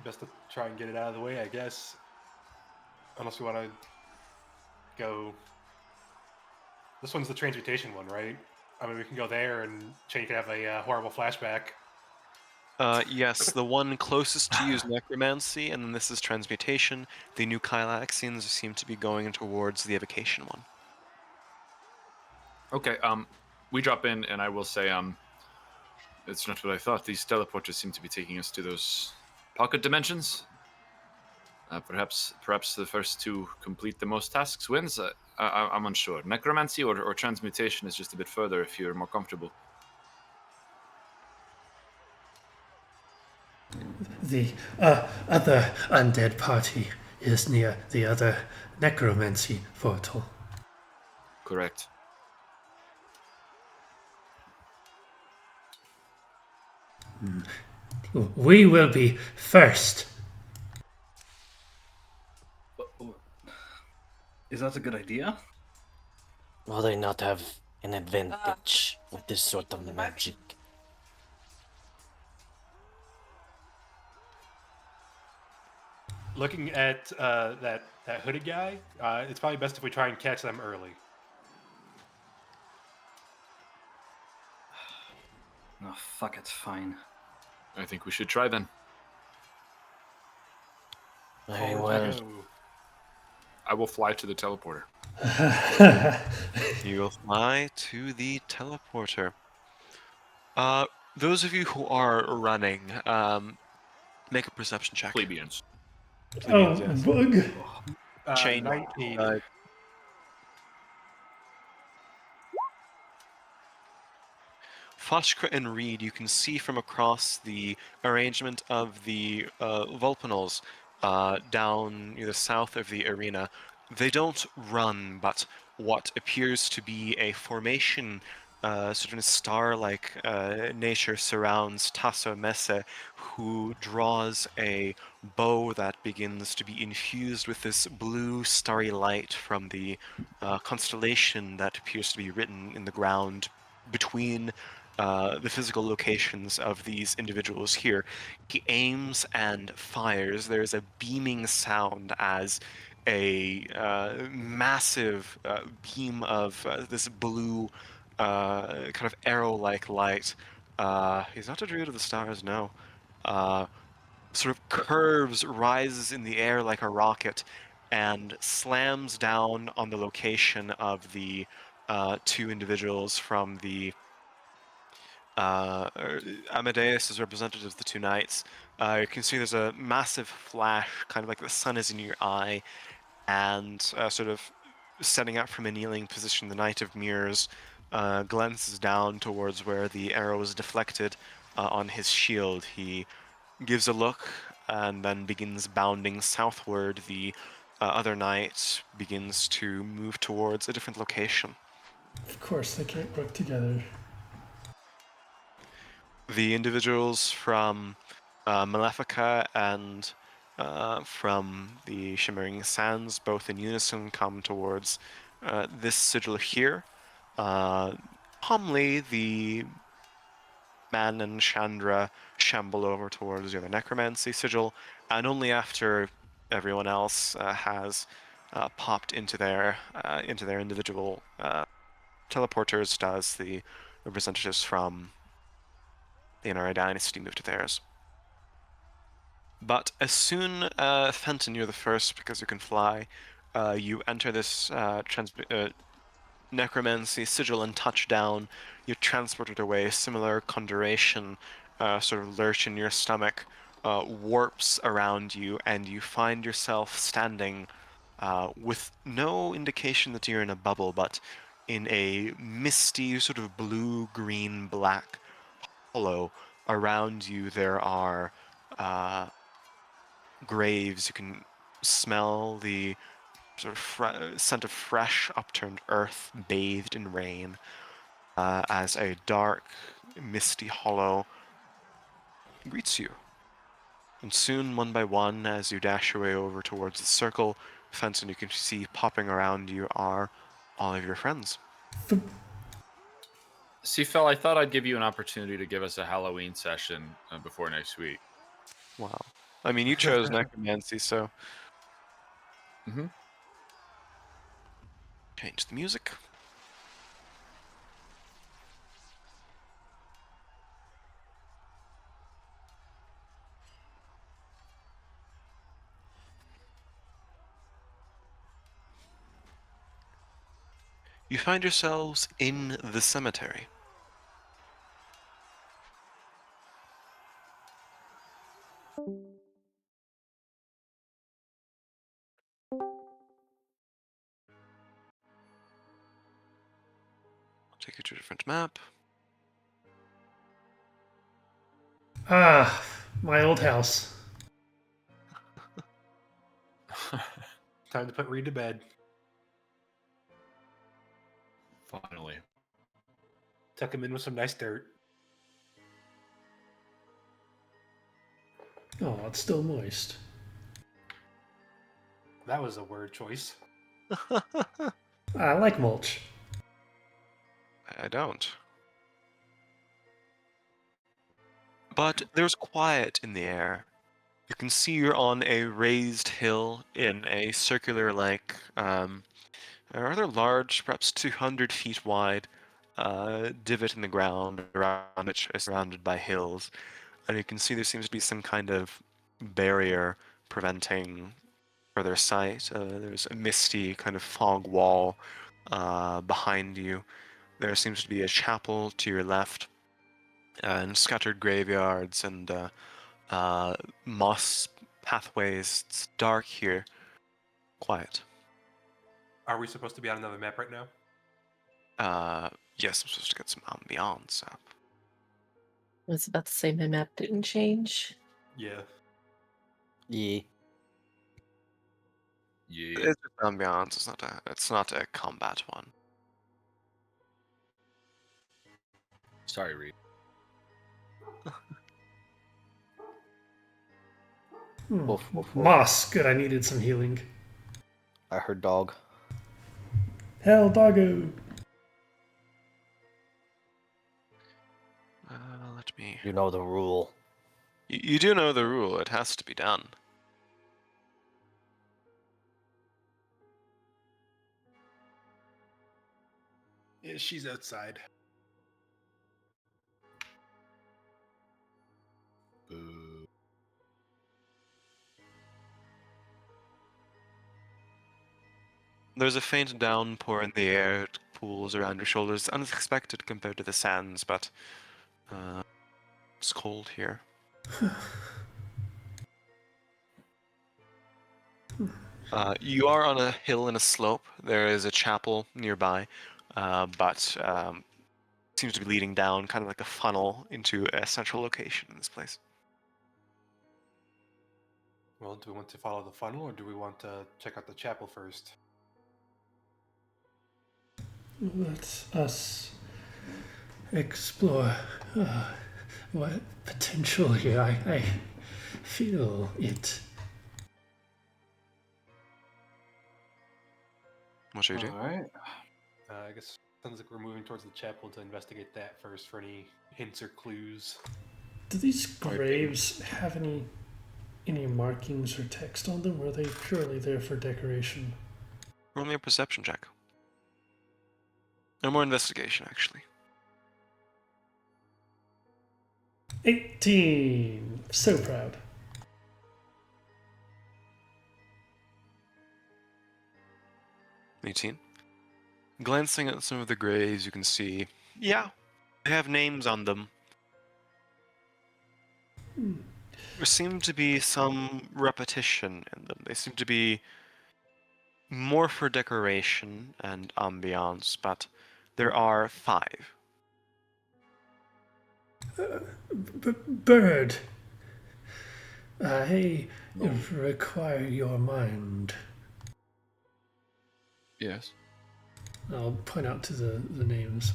Best to try and get it out of the way, I guess. Unless we want to go. This one's the transmutation one, right? I mean, we can go there and Shane can have a horrible flashback. Yes, the one closest to you is necromancy, and then this is transmutation. The new Kylaxians seem to be going towards the evocation one. Okay, we drop in, and I will say, it's not what I thought. These teleporters seem to be taking us to those pocket dimensions. Perhaps the first two complete the most tasks wins. I'm unsure. Necromancy or transmutation is just a bit further if you're more comfortable. The other undead party is near the other necromancy portal. Correct. We will be first. Is that a good idea? Will they not have an advantage with this sort of magic? Looking at that hooded guy, it's probably best if we try and catch them early. Oh, fuck it, fine. I think we should try then. Very Forward we well. go. I will fly to the teleporter. You will fly to the teleporter. Those of you who are running, make a perception check. Plebeians. Oh, Yes. bug. Chain. 19. Foshkra and Reed, you can see from across the arrangement of the Vulpanals down near the south of the arena. They don't run, but what appears to be a formation, sort of a star-like nature surrounds Tasso Messe, who draws a bow that begins to be infused with this blue starry light from the constellation that appears to be written in the ground between the physical locations of these individuals here. He aims and fires. There's a beaming sound as a massive beam of this blue kind of arrow-like light. He's not a druid of the stars, no. Sort of curves, rises in the air like a rocket, and slams down on the location of the two individuals from the Amadeus is representative of the two knights. You can see there's a massive flash, kind of like the sun is in your eye, and sort of setting up from a kneeling position, the Knight of Mirrors glances down towards where the arrow is deflected on his shield. He gives a look and then begins bounding southward. The other knight begins to move towards a different location. Of course, they can't work together. The individuals from Malefica and from the Shimmering Sands, both in unison, come towards this sigil here. Calmly, the Man and Chandra shamble over towards the other necromancy sigil, and only after everyone else has popped into their individual teleporters does the representatives from the NRA Dynasty move to theirs. But as soon, Fenton, you're the first because you can fly. You enter this necromancy sigil and touch down. You're transported away. Similar conjuration, sort of lurch in your stomach, warps around you, and you find yourself standing with no indication that you're in a bubble, but in a misty, sort of blue, green, black hollow. Around you there are graves. You can smell the sort of scent of fresh, upturned earth bathed in rain as a dark, misty hollow greets you. And soon, one by one, as you dash your way over towards the circle, Fenton, you can see popping around you are all of your friends. Seafell, I thought I'd give you an opportunity to give us a Halloween session before next week. Wow. I mean, you chose necromancy, so Mm-hmm. change the music. You find yourselves in the cemetery. I'll take you to a different map. Ah, my old house. Time to put Reed to bed. Finally. Tuck him in with some nice dirt. Oh, it's still moist. That was a word choice. I like mulch. I don't. But there's quiet in the air. You can see you're on a raised hill in a circular, a rather large, perhaps 200 feet wide, divot in the ground around which is surrounded by hills. And you can see there seems to be some kind of barrier preventing further sight. There's a misty kind of fog wall behind you. There seems to be a chapel to your left, and scattered graveyards and moss pathways. It's dark here. Quiet. Are we supposed to be on another map right now? Yes, I'm supposed to get some ambiance up. I was about to say my map didn't change. Yeah. Yeah. Yeah. It's just ambiance. It's not a combat one. Sorry, Reed. Woof, woof, woof. Moss. Good, I needed some healing. I heard dog. Hell, doggo. Let me. You know the rule. You do know the rule. It has to be done. Yeah, she's outside. Boo. There's a faint downpour in the air. It pools around your shoulders. Unexpected compared to the sands, but it's cold here. You are on a hill and a slope. There is a chapel nearby, but seems to be leading down kind of like a funnel into a central location in this place. Well, do we want to follow the funnel or do we want to check out the chapel first? Let us explore what potential here. I feel it. What should you do? Alright. I guess sounds like we're moving towards the chapel to investigate that first for any hints or clues. Do these graves have any markings or text on them, or are they purely there for decoration? Roll me a perception check. No more investigation, actually. 18. So proud. 18. Glancing at some of the graves, you can see, yeah, they have names on them. There seems to be some repetition in them. They seem to be more for decoration and ambiance, but there are 5. Bird. I require your mind. Yes. I'll point out to the names.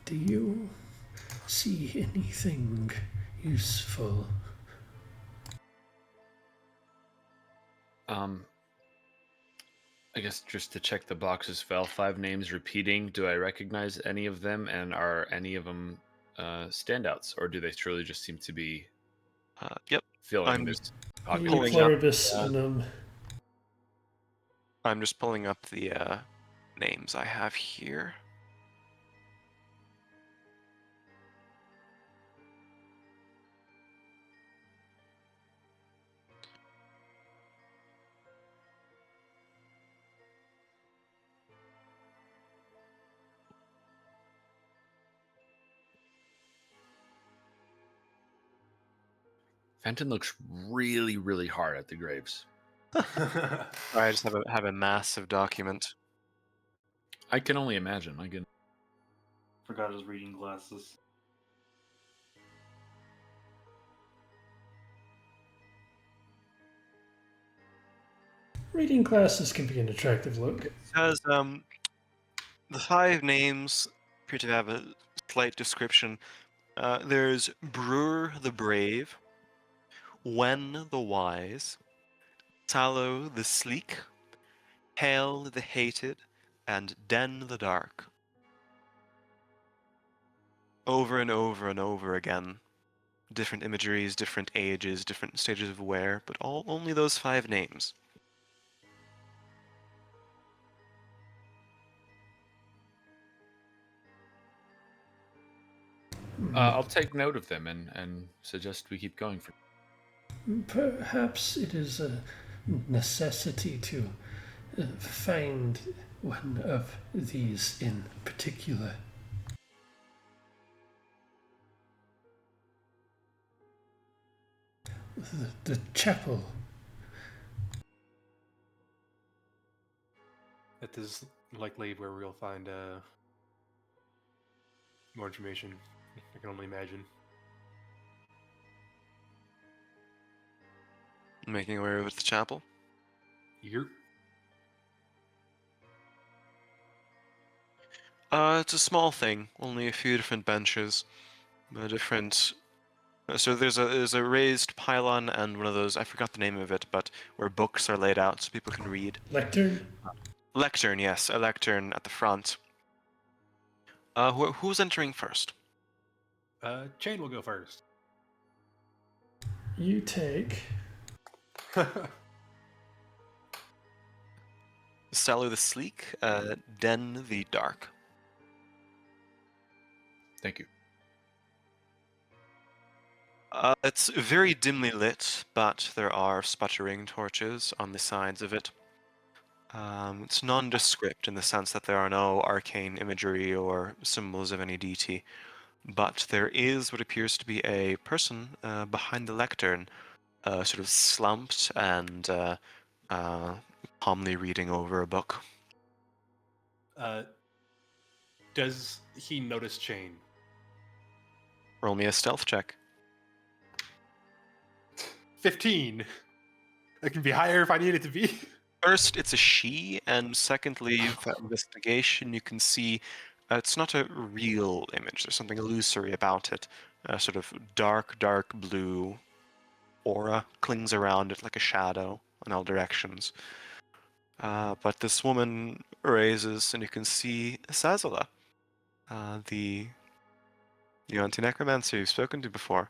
Do you see anything useful? I guess just to check the box as well, 5 names repeating. Do I recognize any of them, and are any of them standouts, or do they truly just seem to be Yep. filling I'm this You population? pulling up, pluribus unum. I'm just pulling up the names I have here. Fenton looks really, really hard at the graves. I just have a massive document. I can only imagine. Forgot his reading glasses. Reading glasses can be an attractive look. It says the 5 names appear to have a slight description. There's Brewer the Brave, Wen the Wise, Tallow the Sleek, Hale the Hated, and Den the Dark. Over and over and over again. Different imageries, different ages, different stages of wear, but only those 5 names. I'll take note of them and suggest we keep going. Perhaps it is a necessity to find one of these in particular. The chapel. That is likely where we'll find more information. I can only imagine. Making our way over to the chapel. Yep. It's a small thing, only a few different benches, different. So there's a raised pylon and one of those, I forgot the name of it, but where books are laid out so people can read. Lectern? Lectern, yes, a lectern at the front. Who's entering first? Chain will go first. You take. Sallow the Sleek, Den the Dark. Thank you. It's very dimly lit, but there are sputtering torches on the sides of it. It's nondescript in the sense that there are no arcane imagery or symbols of any deity, but there is what appears to be a person behind the lectern, sort of slumped and calmly reading over a book. Does he notice Chain? Roll me a stealth check. 15. That can be higher if I need it to be. First, it's a she, and secondly, for investigation, you can see it's not a real image. There's something illusory about it. A sort of dark, dark blue aura clings around it like a shadow in all directions. But this woman raises, and you can see Sazala, the anti-necromancer you've spoken to before.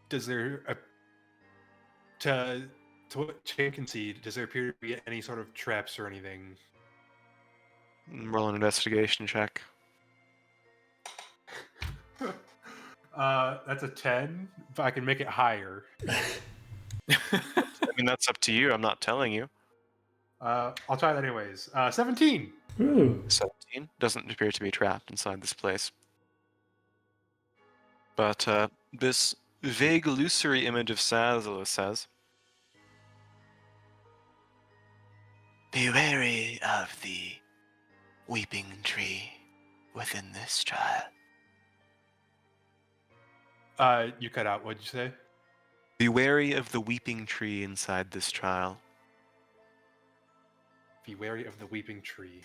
Does there to what Chain can see, does there appear to be any sort of traps or anything? Roll an investigation check. That's a 10, but I can make it higher. I mean, that's up to you. I'm not telling you. I'll try that anyways. 17. Ooh. 17 doesn't appear to be trapped inside this place. But this vague, illusory image of Sazala says, "Be wary of the weeping tree within this trial." You cut out. What'd you say? Be wary of the weeping tree inside this trial. Be wary of the weeping tree.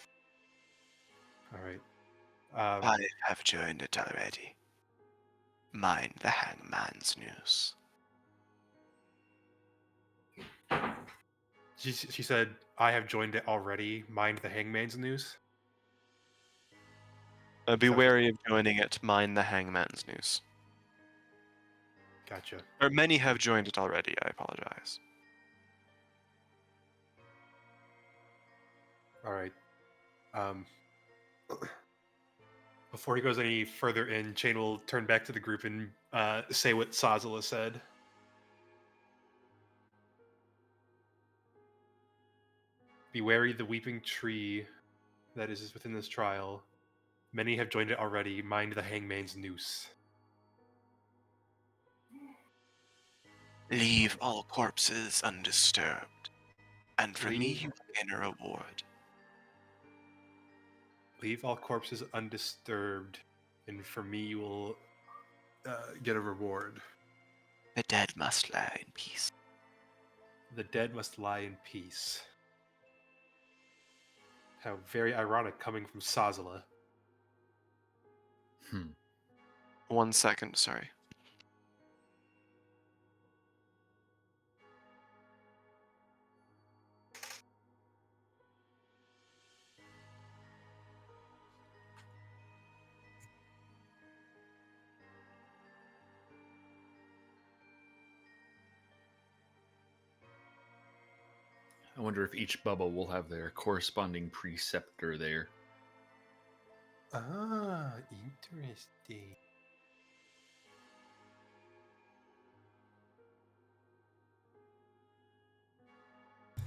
All right. I have joined it already. Mind the hangman's noose. She said, "I have joined it already. Mind the hangman's noose." Be So- wary of joining it. Mind the hangman's noose. Gotcha. Or many have joined it already. I apologize. All right. Before he goes any further in, Chain will turn back to the group and say what Sazala said. Be wary the weeping tree that is within this trial. Many have joined it already. Mind the hangman's noose. Leave all corpses undisturbed, and for me Leave- you will gain a reward. Leave all corpses undisturbed, and for me you will get a reward. The dead must lie in peace. The dead must lie in peace. How very ironic coming from Sazala. 1 second, sorry. I wonder if each bubble will have their corresponding preceptor there. Ah, interesting.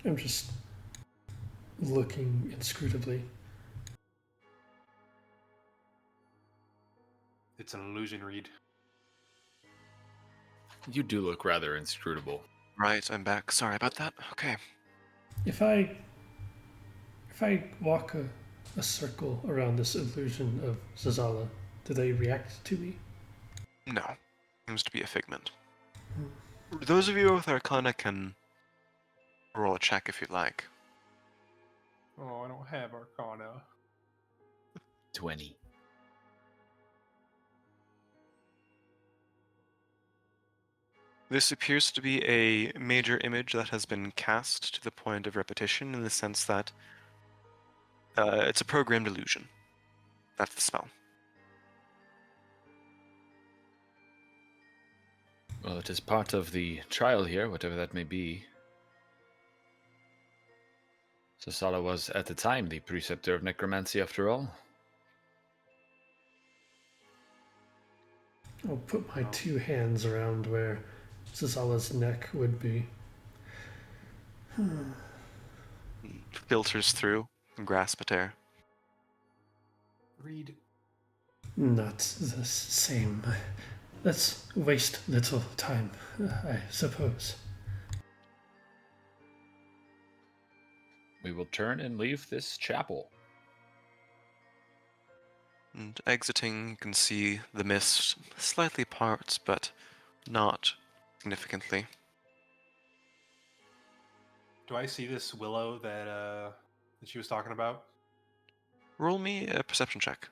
I'm just looking inscrutably. It's an illusion read. You do look rather inscrutable. Right, I'm back. Sorry about that. Okay. If I walk a circle around this illusion of Zazala, do they react to me? No. Seems to be a figment. Those of you with Arcana can roll a check if you'd like. Oh, I don't have Arcana. 20. This appears to be a major image that has been cast to the point of repetition in the sense that it's a programmed illusion. That's the spell. Well, it is part of the trial here, whatever that may be. Sasala was, at the time, the preceptor of necromancy, after all. I'll put my two hands around where Zazala's neck would be. Filters through and grasp at air. Read. Not the same. Let's waste little time, I suppose. We will turn and leave this chapel. And exiting, you can see the mist slightly parts, but not significantly. Do I see this willow that she was talking about? Roll me a perception check.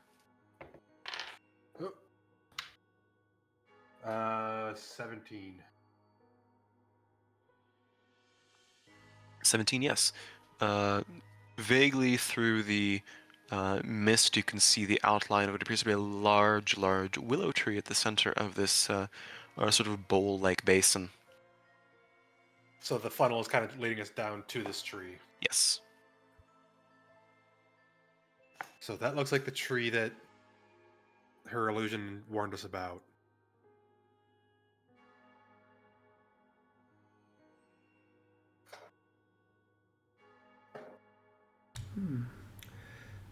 17. 17, yes. Vaguely through the mist, you can see the outline of what appears to be a large willow tree at the center of this sort of bowl-like basin. So the funnel is kind of leading us down to this tree. Yes. So that looks like the tree that her illusion warned us about.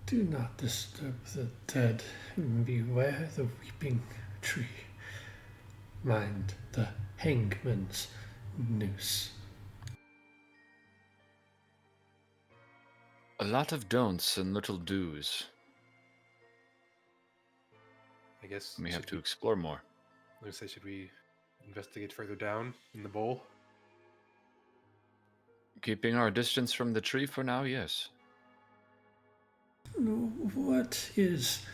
Do not disturb the dead. Beware the weeping tree. Mind the hangman's noose. A lot of don'ts and little do's. I guess We have should to explore more. I was gonna say, should we investigate further down in the bowl? Keeping our distance from the tree for now, yes. What is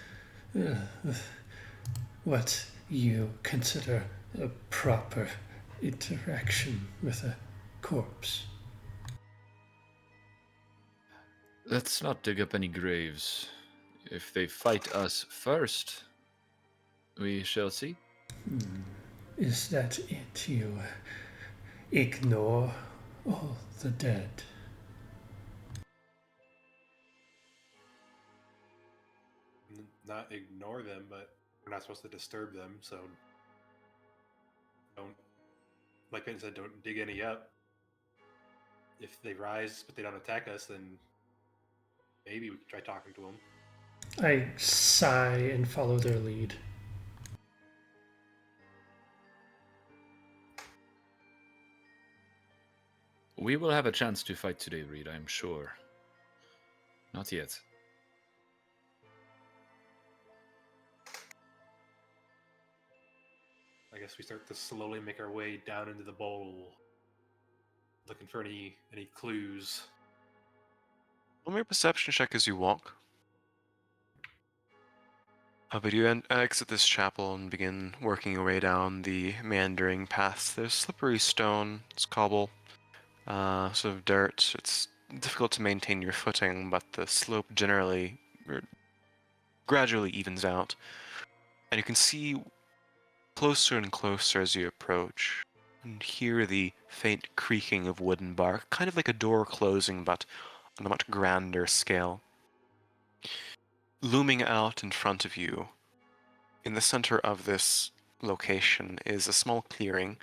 what you consider a proper interaction with a corpse? Let's not dig up any graves. If they fight us first, we shall see. Is that it? You ignore all the dead? Not ignore them, but we're not supposed to disturb them, so don't, like Ben said, don't dig any up. If they rise but they don't attack us, then maybe we can try talking to them. I sigh and follow their lead. We will have a chance to fight today, Reed, I am sure. Not yet. I guess we start to slowly make our way down into the bowl, looking for any clues. Roll me a perception check as you walk. But you exit this chapel and begin working your way down the meandering paths. There's slippery stone, it's cobble, sort of dirt. It's difficult to maintain your footing, but the slope generally gradually evens out. And you can see closer and closer as you approach, and hear the faint creaking of wooden bark, kind of like a door closing, but on a much grander scale. Looming out in front of you, in the center of this location, is a small clearing,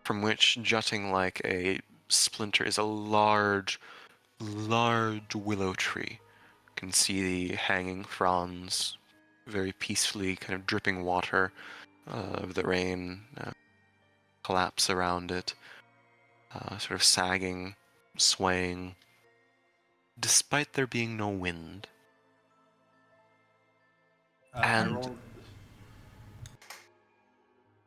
from which, jutting like a splinter, is a large willow tree. You can see the hanging fronds, very peacefully kind of dripping water of the rain collapse around it, sort of sagging, swaying, despite there being no wind. And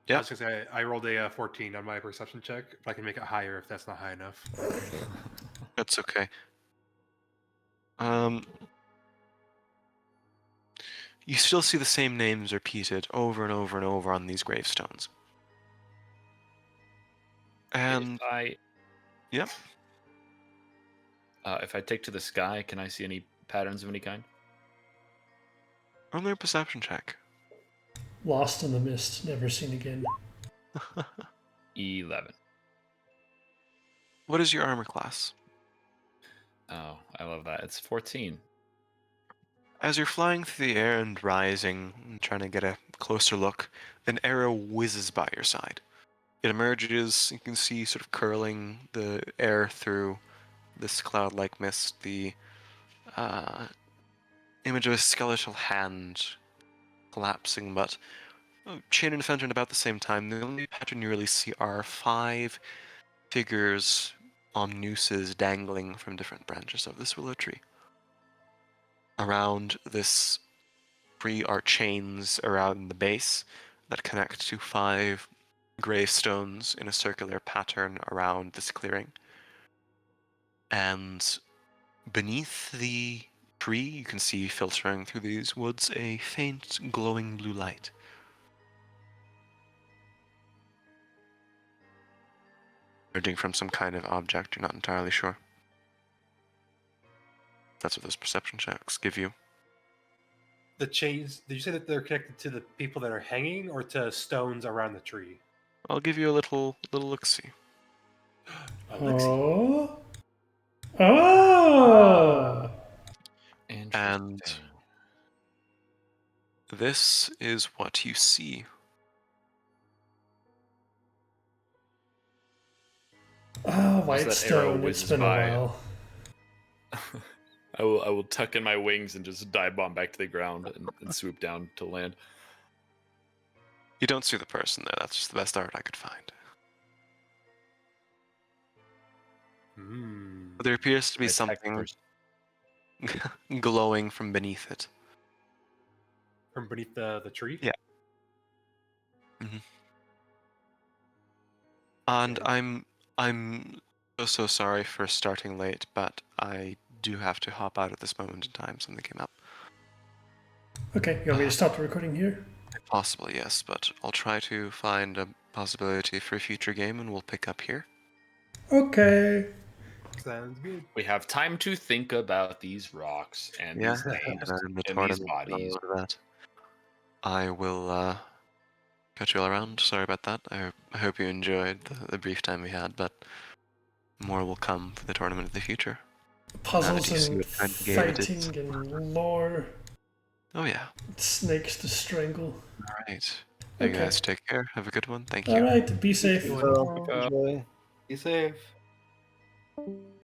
I was gonna say I rolled a 14 on my perception check. If I can make it higher, if that's not high enough. That's okay. You still see the same names repeated over and over and over on these gravestones. And yep. If I take to the sky, can I see any patterns of any kind? Roll me a perception check. Lost in the mist, never seen again. 11. What is your armor class? Oh, I love that. It's 14. As you're flying through the air and rising, and trying to get a closer look, an arrow whizzes by your side. It emerges, you can see sort of curling the air through this cloud-like mist, the image of a skeletal hand collapsing, but chain and fender at about the same time. The only pattern you really see are 5 figures on nooses dangling from different branches of this willow tree. Around this tree are chains around the base that connect to 5 gravestones in a circular pattern around this clearing. And beneath the tree, you can see filtering through these woods a faint glowing blue light. Emerging from some kind of object, you're not entirely sure. That's what those perception checks give you. The chains, did you say that they're connected to the people that are hanging or to stones around the tree? I'll give you a little look-see. Oh. Oh. And this is what you see. Ah, white that arrow stone. It's whizzes been a by. while. I will tuck in my wings and just dive bomb back to the ground and swoop down to land. You don't see the person there. That's just the best art I could find. But there appears to be I attack something first. glowing from beneath it. From beneath the tree? Yeah. And I'm so sorry for starting late, but I do have to hop out at this moment in time. Something came up. Okay, you want me to stop the recording here? Possibly, yes, but I'll try to find a possibility for a future game and we'll pick up here. Okay. Sounds good. We have time to think about these rocks and these names and the and these tournament and bodies. all of that. I will catch you all around. Sorry about that. I hope you enjoyed the brief time we had, but more will come for the tournament in the future. Puzzles you see and what kind of game it is? fighting and lore. Oh yeah. Snakes to strangle. All right. You Okay. guys take care. Have a good one. Thank you. All right. Be safe. Well, enjoy. Be safe.